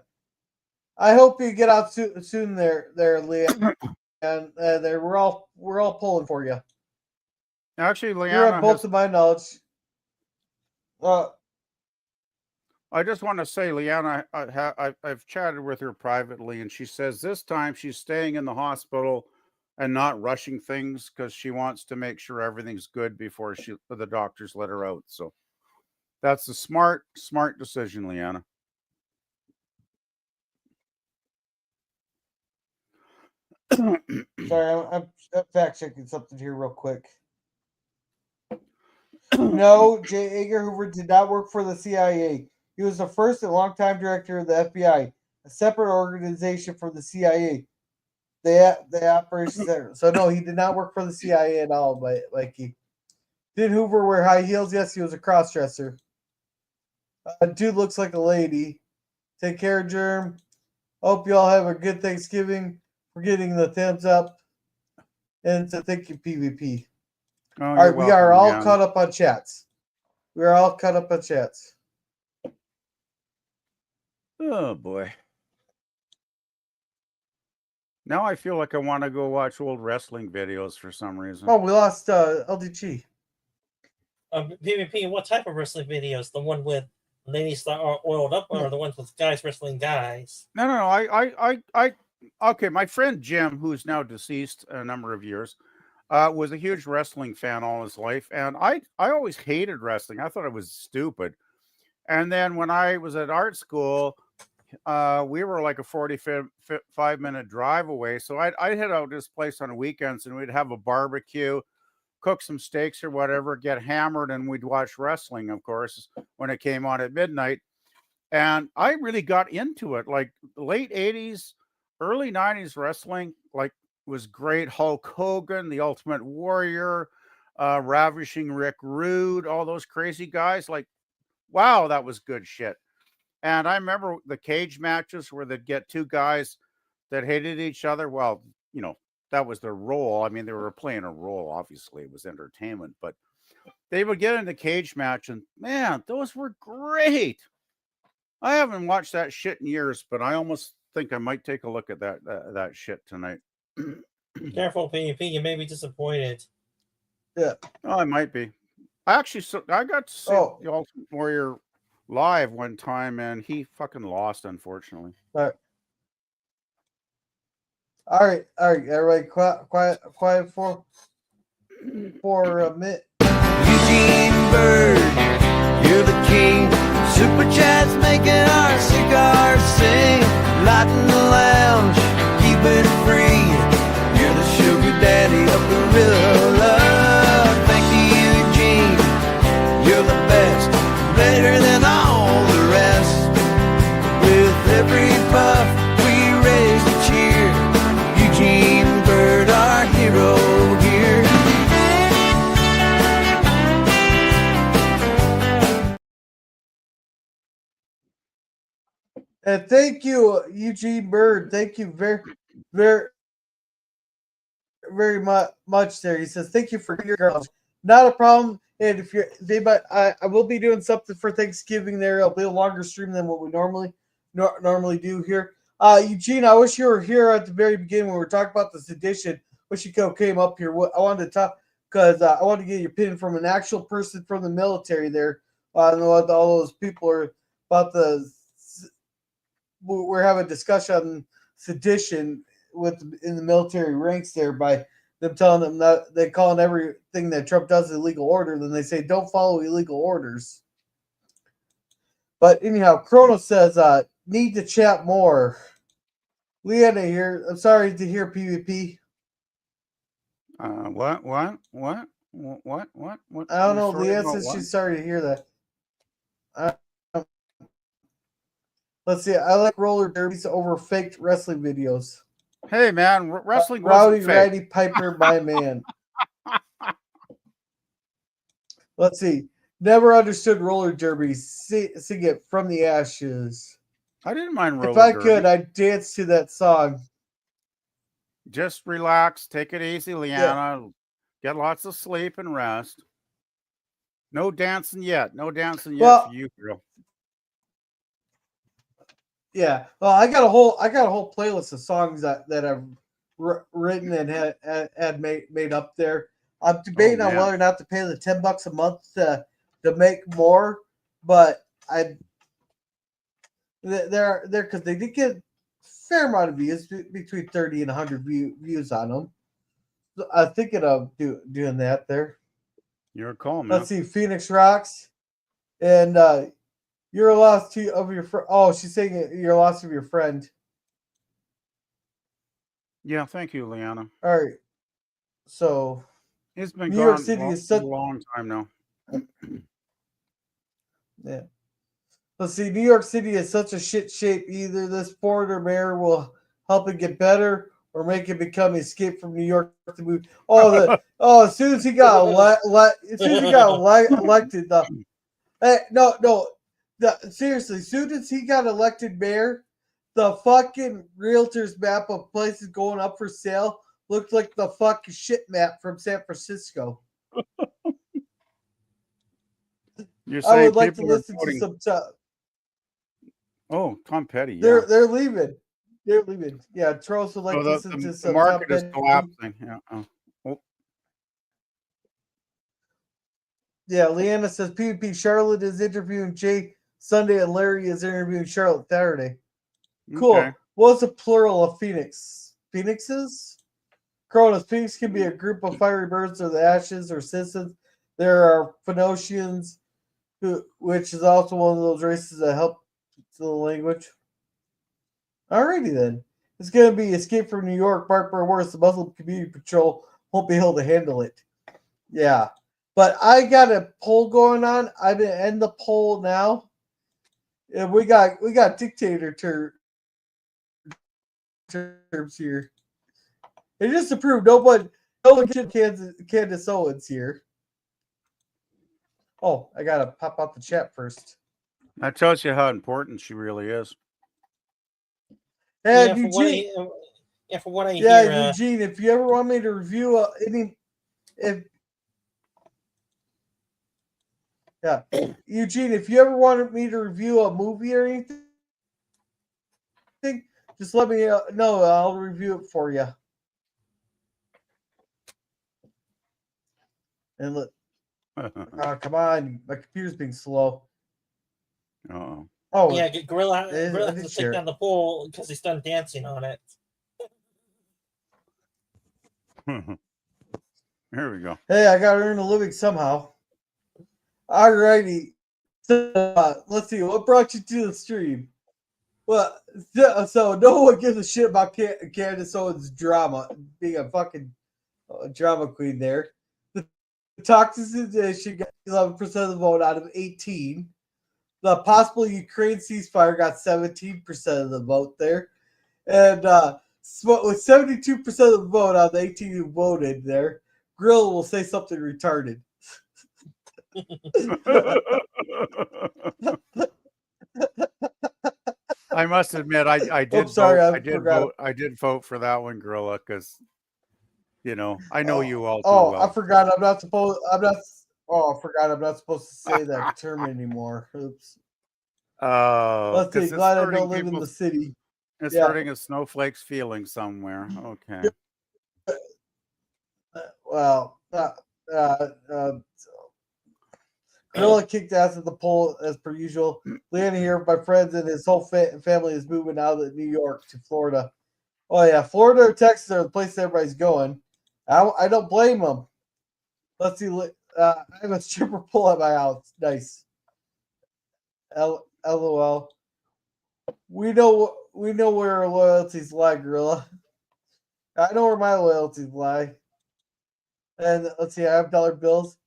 I hope you get out soon there, Leah. And there we're all pulling for you.
Actually,
You're
Leanna,
on both of my knowledge.
I just want to say, Leanna, I've chatted with her privately, and she says this time she's staying in the hospital and not rushing things because she wants to make sure everything's good before the doctors let her out. So that's a smart decision, Leanna.
Sorry, I'm fact checking something here real quick. No, J. Edgar Hoover did not work for the CIA. He was the first and longtime director of the FBI, a separate organization from the CIA. The operations center. So no, he did not work for the CIA at all. But did Hoover wear high heels? Yes, he was a crossdresser. Dude looks like a lady. Take care, Germ. Hope you all have a good Thanksgiving. We're getting the thumbs up. And so thank you, PvP.
Oh,
all right, we are all
Leanna.
caught up on chats. We are all caught up on chats.
Oh boy. Now I feel like I want to go watch old wrestling videos for some reason.
Oh, we lost LDG.
PvP, what type of wrestling videos? The one with ladies that are oiled up, or the ones with guys wrestling guys?
No. I okay. My friend Jim, who's now deceased a number of years, was a huge wrestling fan all his life, and I always hated wrestling. I thought it was stupid. And then when I was at art school, we were like a 45-minute drive away. So I'd head out to this place on the weekends, and we'd have a barbecue, cook some steaks or whatever, get hammered, and we'd watch wrestling, of course, when it came on at midnight. And I really got into it. Like late 80s, early 90s wrestling, like, was great. Hulk Hogan, the Ultimate Warrior, Ravishing Rick Rude, all those crazy guys. Like, wow, that was good shit. And I remember the cage matches where they'd get two guys that hated each other. Well, you know, that was their role. I mean, they were playing a role. Obviously, it was entertainment, but they would get in the cage match, and man, those were great. I haven't watched that shit in years, but I almost think I might take a look at that shit tonight.
Careful, PvP, you may be disappointed.
Yeah.
Oh, I might be. I got to see the Ultimate Warrior live one time, and he fucking lost, unfortunately.
All right. Everybody, quiet for a minute.
Eugene Bird, you're the king. Super chats making our cigars sing. Light in the lounge, keep it free. You're the sugar daddy of Gorilla. Thank you, Eugene. You're the best, better than all the rest. With every puff, we raise a cheer. Eugene Bird, our hero here.
And thank you, Eugene Bird. Thank you very much there. He says, thank you for your girls. Not a problem. And if I will be doing something for Thanksgiving there. It'll be a longer stream than what we normally normally do here. Eugene, I wish you were here at the very beginning when we were talking about the sedition. Wish you came up here. I wanted to talk because I wanted to get your opinion from an actual person from the military there. I know what all those people are about we're having a discussion on sedition in the military ranks there by them telling them that they calling everything that Trump does illegal order. Then they say don't follow illegal orders. But anyhow, Chrono says need to chat more. Leanna here. I'm sorry to hear PvP.
What?
I don't know. Leanna says she's sorry to hear that. Let's see. I like roller derbies over faked wrestling videos.
Hey man, wrestling
Rowdy
wasn't fake.
Roddy Piper, my man. Let's see. Never understood roller derbies. Sing it from the ashes.
I didn't mind roller
If I
derby.
could, I'd dance to that song.
Just relax, take it easy, Leanna. Get lots of sleep and rest. No dancing yet. No dancing yet
Well,
for you, girl.
Yeah. Well, I got a whole playlist of songs that I've written and had made up there. I'm debating on whether or not to pay the $10 a month to make more, but they're because they did get a fair amount of views, between 30 and 100 views on them. So I'm thinking of doing that there.
You're a call, man.
Let's see, Phoenix Rocks, and you're lost of your friend. Oh, she's saying you're lost of your friend.
Yeah, thank you, Leanna.
All right. So
It's been
New
gone
York City is such
a long time now.
Yeah. Let's see. New York City is such a shit shape. Either this board or mayor will help it get better, or make it become Escape from New York to move. As soon as he got elected, seriously, as soon as he got elected mayor, the fucking realtors map of places going up for sale looked like the fucking shit map from San Francisco.
You're saying
I would like to
people are
listen to
voting-
some stuff.
Oh, Tom Petty. Yeah.
They're leaving. They're leaving. Yeah, Charles would like
So
to listen to
the
some
market is
top-end-
collapsing. Yeah. Oh.
Yeah, Leanna says PvP Charlotte is interviewing Jay Sunday and Larry is interviewing Charlotte Saturday. Cool.
Okay.
What's the plural of Phoenix? Phoenixes? Cronus. Phoenix can be a group of fiery birds or the ashes or citizens. There are Phoenicians, which is also one of those races that help to the language. Alrighty then. It's going to be Escape from New York, part for worse. The Muslim Community Patrol won't be able to handle it. Yeah. But I got a poll going on. I'm going to end the poll now. And we got dictator terms here. And just to prove no one should Candace Owens here. Oh, I gotta pop out the chat first.
That tells you how important she really is.
And
Yeah,
Eugene,
from what I hear,
Eugene, if you ever want me to review Eugene, if you ever wanted me to review a movie or anything, just let me know. I'll review it for you. And look, come on, my computer's being slow.
Uh-oh.
Oh,
yeah, Gorilla
I
has
did
to
share
take down the pole because he's done dancing on it.
Here we go.
Hey, I got to earn a living somehow. Alrighty. So, let's see. What brought you to the stream? Well, so no one gives a shit about Candace Owens' drama, being a fucking drama queen there. The toxicity got 11% of the vote out of 18. The possible Ukraine ceasefire got 17% of the vote there. And with 72% of the vote out of the 18 who voted there, Grill will say something retarded.
I must admit, I did vote. I did vote for that one, Gorilla, because I know you all too well.
I forgot. I'm not supposed to say that term anymore. Oops. Let's see.
Because it's
Glad I
hurting
don't live in the
people's,
city.
it's
Yeah.
hurting a snowflake's feelings somewhere. Okay.
Well, Gorilla kicked ass at the poll as per usual. Leanna here, my friends and his whole family is moving out of New York to Florida. Oh yeah, Florida or Texas are the place everybody's going. I don't blame them. Let's see. I have a stripper pole at my house. Nice. LOL. We know where our loyalties lie, Gorilla. I know where my loyalties lie. And let's see, I have dollar bills.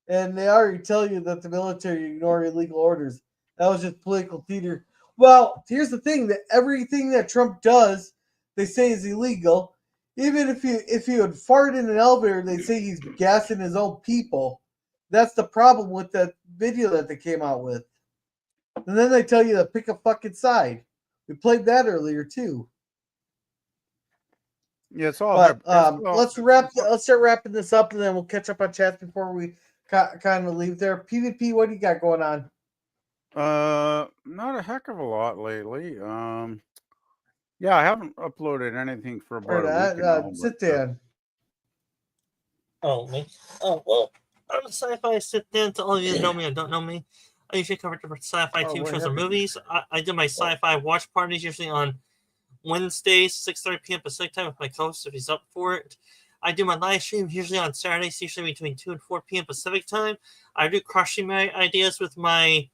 And they already tell you that the military ignore illegal orders. That was just political theater. Well, here's the thing: that everything that Trump does, they say is illegal. Even if he would fart in an elevator, they say he's gassing his own people. That's the problem with that video that they came out with. And then they tell you to pick a fucking side. We played that earlier too.
Yeah, it's all.
But
Well,
let's start wrapping this up, and then we'll catch up on chats before we kind of leave there. PvP, what do you got going on?
not a heck of a lot lately. Yeah, I haven't uploaded anything for
Or
about a week now.
sit
But,
down.
Oh, me? Oh, well, I'm a sci-fi sit down. To all of you that know me and don't know me, I usually cover different sci-fi
Oh,
TV
what
shows or
happened?
movies. I do my sci-fi watch parties usually on Wednesdays, 6:30 p.m. Pacific time with my co-host if he's up for it. I do my live stream usually on Saturdays, usually between 2 and 4 p.m. Pacific time. I do crushing my ideas with my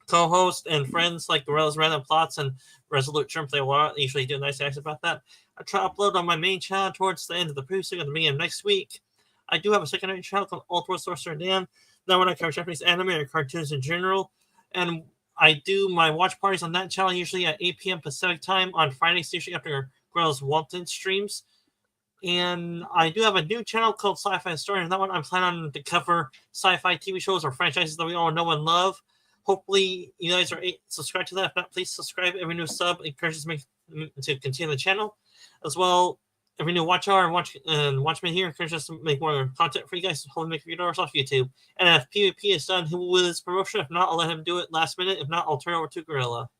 co-host and friends like Gorilla's Random Plots and Resolute Trump. They usually do nice acts about that. I try to upload on my main channel towards the end of the previous week at the beginning of next week. I do have a secondary channel called Ultimate Sorcerer Dan. That one I cover Japanese anime or cartoons in general. And I do my watch parties on that channel usually at 8 p.m. Pacific time on Fridays, usually after Gorilla's Walton streams. And I do have a new channel called Sci-Fi Story, and that one I'm planning on to cover sci-fi TV shows or franchises that we all know and love. Hopefully, you guys are subscribed to that. If not, please subscribe. Every new sub encourages me to continue the channel. As well, every new watch hour and watchman here encourages us to make more content for you guys. Hopefully, make $3 off YouTube. And if PvP is done, who will his promotion? If not, I'll let him do it last minute. If not, I'll turn over to Gorilla.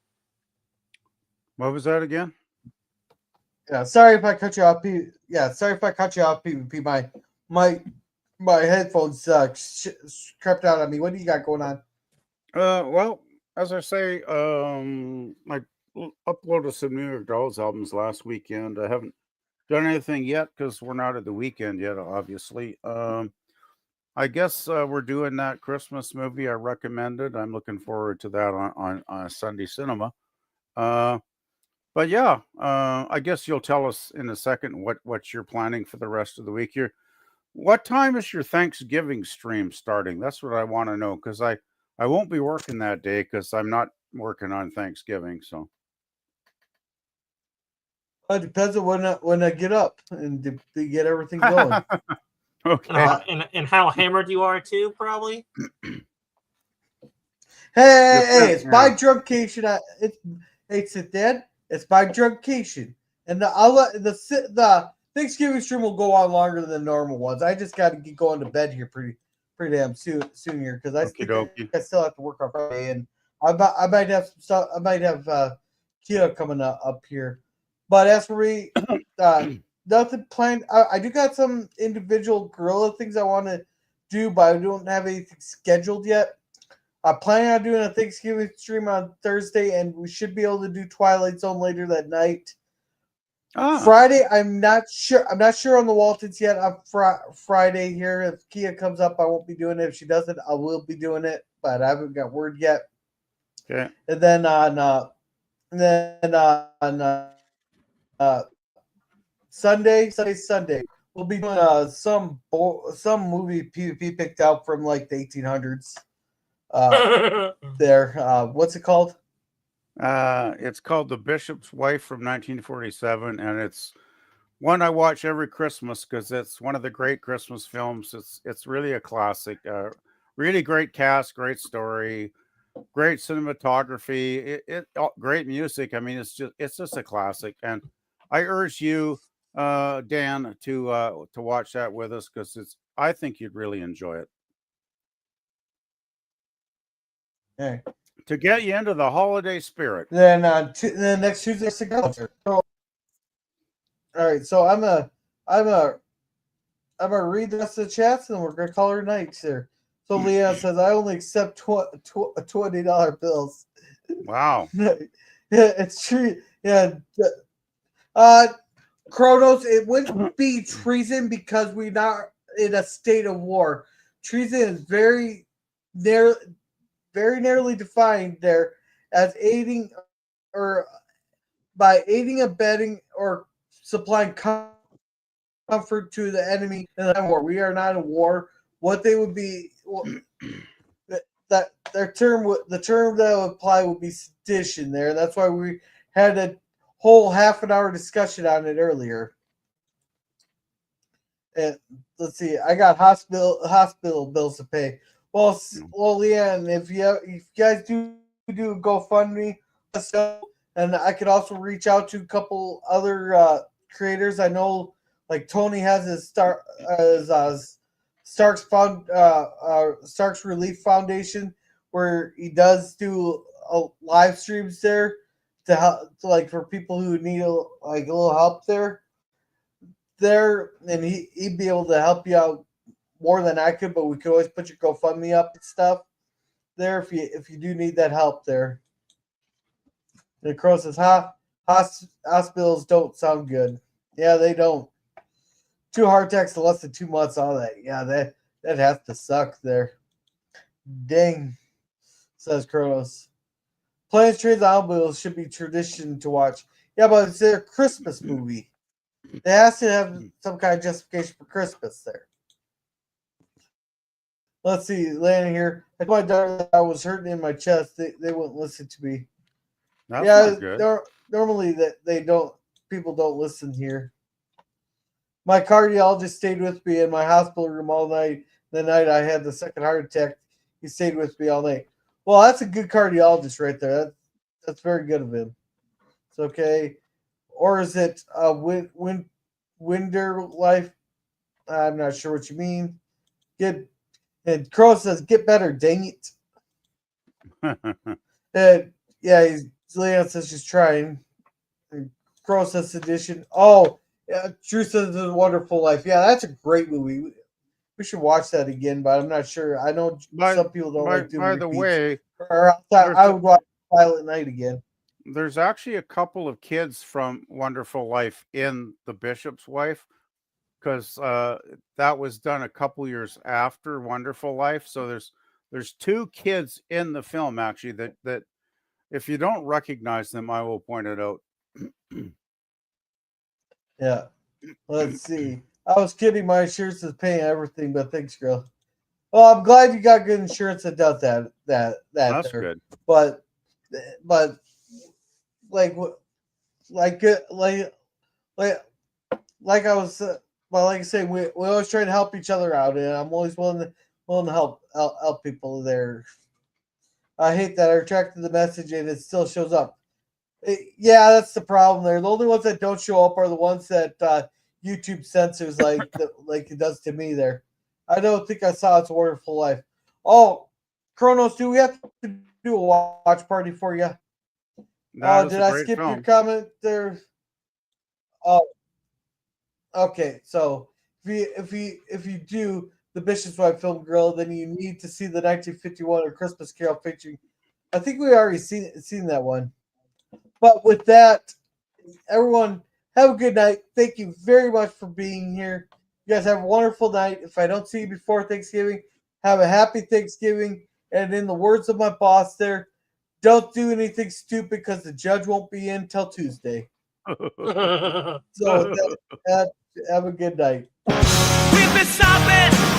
What was that again?
Yeah, sorry if I cut you off. Sorry if I cut you off. PvP, my headphones crept out on me. What do you got going on?
Well, as I say, I uploaded some New York Dolls albums last weekend. I haven't done anything yet because we're not at the weekend yet, obviously. I guess we're doing that Christmas movie I recommended. I'm looking forward to that on Sunday Cinema. But yeah, I guess you'll tell us in a second what you're planning for the rest of the week here. What time is your Thanksgiving stream starting? That's what I want to know, because I won't be working that day because I'm not working on Thanksgiving. So
It depends on when I get up and to get everything going.
okay.
And how hammered you are too, probably.
Hey, it's my druncation. It's it, Dad. It's my druncation, and the Thanksgiving stream will go on longer than the normal ones. I just got to get going to bed here pretty damn soon here because I still have to work on Friday, and I might have some stuff. I might have Kia coming up here, but as for me, nothing planned. I do got some individual Gorilla things I want to do, but I don't have anything scheduled yet. I'm planning on doing a Thanksgiving stream on Thursday, and we should be able to do Twilight Zone later that night. Friday, I'm not sure. I'm not sure on the Waltons yet. On Friday here, if Kia comes up, I won't be doing it. If she doesn't, I will be doing it, but I haven't got word yet.
Okay.
And then on Sunday, we'll be doing some movie PvP picked out from like the 1800s. What's it called?
It's called The Bishop's Wife from 1947, and it's one I watch every Christmas because it's one of the great Christmas films. It's really a classic. Really great cast, great story, great cinematography, great music. I mean, it's just a classic, and I urge you, Dan, to watch that with us because I think you'd really enjoy it.
Hey.
To get you into the holiday spirit.
Then then next Tuesday, Cigar. All right, so I'm gonna read the rest of the chats, and we're gonna call her nights here. So Leanne says, "I only accept $20 bills."
Wow.
Yeah, it's true. Yeah, Kronos, it wouldn't be treason because we're not in a state of war. Treason is very narrowly defined there as aiding or by aiding, abetting, or supplying comfort to the enemy in the war. We are not in war. What they would be that their term, the term that would apply would be sedition there. That's why we had a whole half an hour discussion on it earlier. And let's see, I got hospital bills to pay. Well, Leanne, if you guys do a GoFundMe, let us know. And I could also reach out to a couple other creators. I know, like Tony has his Stark's Stark's Relief Foundation, where he does do live streams there to help, like for people who need a little help there, and he'd be able to help you out more than I could. But we could always put your GoFundMe up and stuff there if you do need that help there. And Crow says, hospitals don't sound good. Yeah, they don't. 2 heart attacks in less than 2 months, all that. Yeah, that has to suck there. Dang, says Kronos. Planes, Trains, and Automobiles should be tradition to watch. Yeah, but it's their Christmas movie. They have to have some kind of justification for Christmas there. Let's see, landing here. I told my daughter that I was hurting in my chest. They wouldn't listen to me.
That's not good.
Normally people don't listen here. My cardiologist stayed with me in my hospital room all night. The night I had the second heart attack, he stayed with me all night. Well, that's a good cardiologist right there. That's very good of him. It's okay. Or is it Winder Life? I'm not sure what you mean. And Crow says, "Get better, dang it." And yeah, Leon says she's trying. And Crow says Sedition. Oh, yeah, Drew says It's a Wonderful Life. Yeah, that's a great movie. We should watch that again, but I'm not sure. I know some people don't like doing repeats.
By the way,
or I would watch Silent Night again.
There's actually a couple of kids from Wonderful Life in The Bishop's Wife, because that was done a couple years after Wonderful Life. So there's 2 kids in the film actually that if you don't recognize them, I will point it out.
Yeah. Let's see. I was kidding. My insurance is paying everything, but thanks, girl. Well, I'm glad you got good insurance that does that. That's
there. Good.
But like I say, we always try to help each other out, and I'm always willing to help people there. I hate that I retracted the message and it still shows up. Yeah, that's the problem there. The only ones that don't show up are the ones that YouTube censors, like it does to me there. I don't think I saw It's a Wonderful Life. Oh, Kronos, do we have to do a watch party for you? Did I skip your comment there? Oh, okay. So if you do the Bishop's Wife film, girl, then you need to see the 1951 A Christmas Carol featuring. I think we already seen that one. But with that, everyone, have a good night. Thank you very much for being here. You guys have a wonderful night. If I don't see you before Thanksgiving, have a happy Thanksgiving. And in the words of my boss there, don't do anything stupid because the judge won't be in till Tuesday. So have a good night.
We've been stopping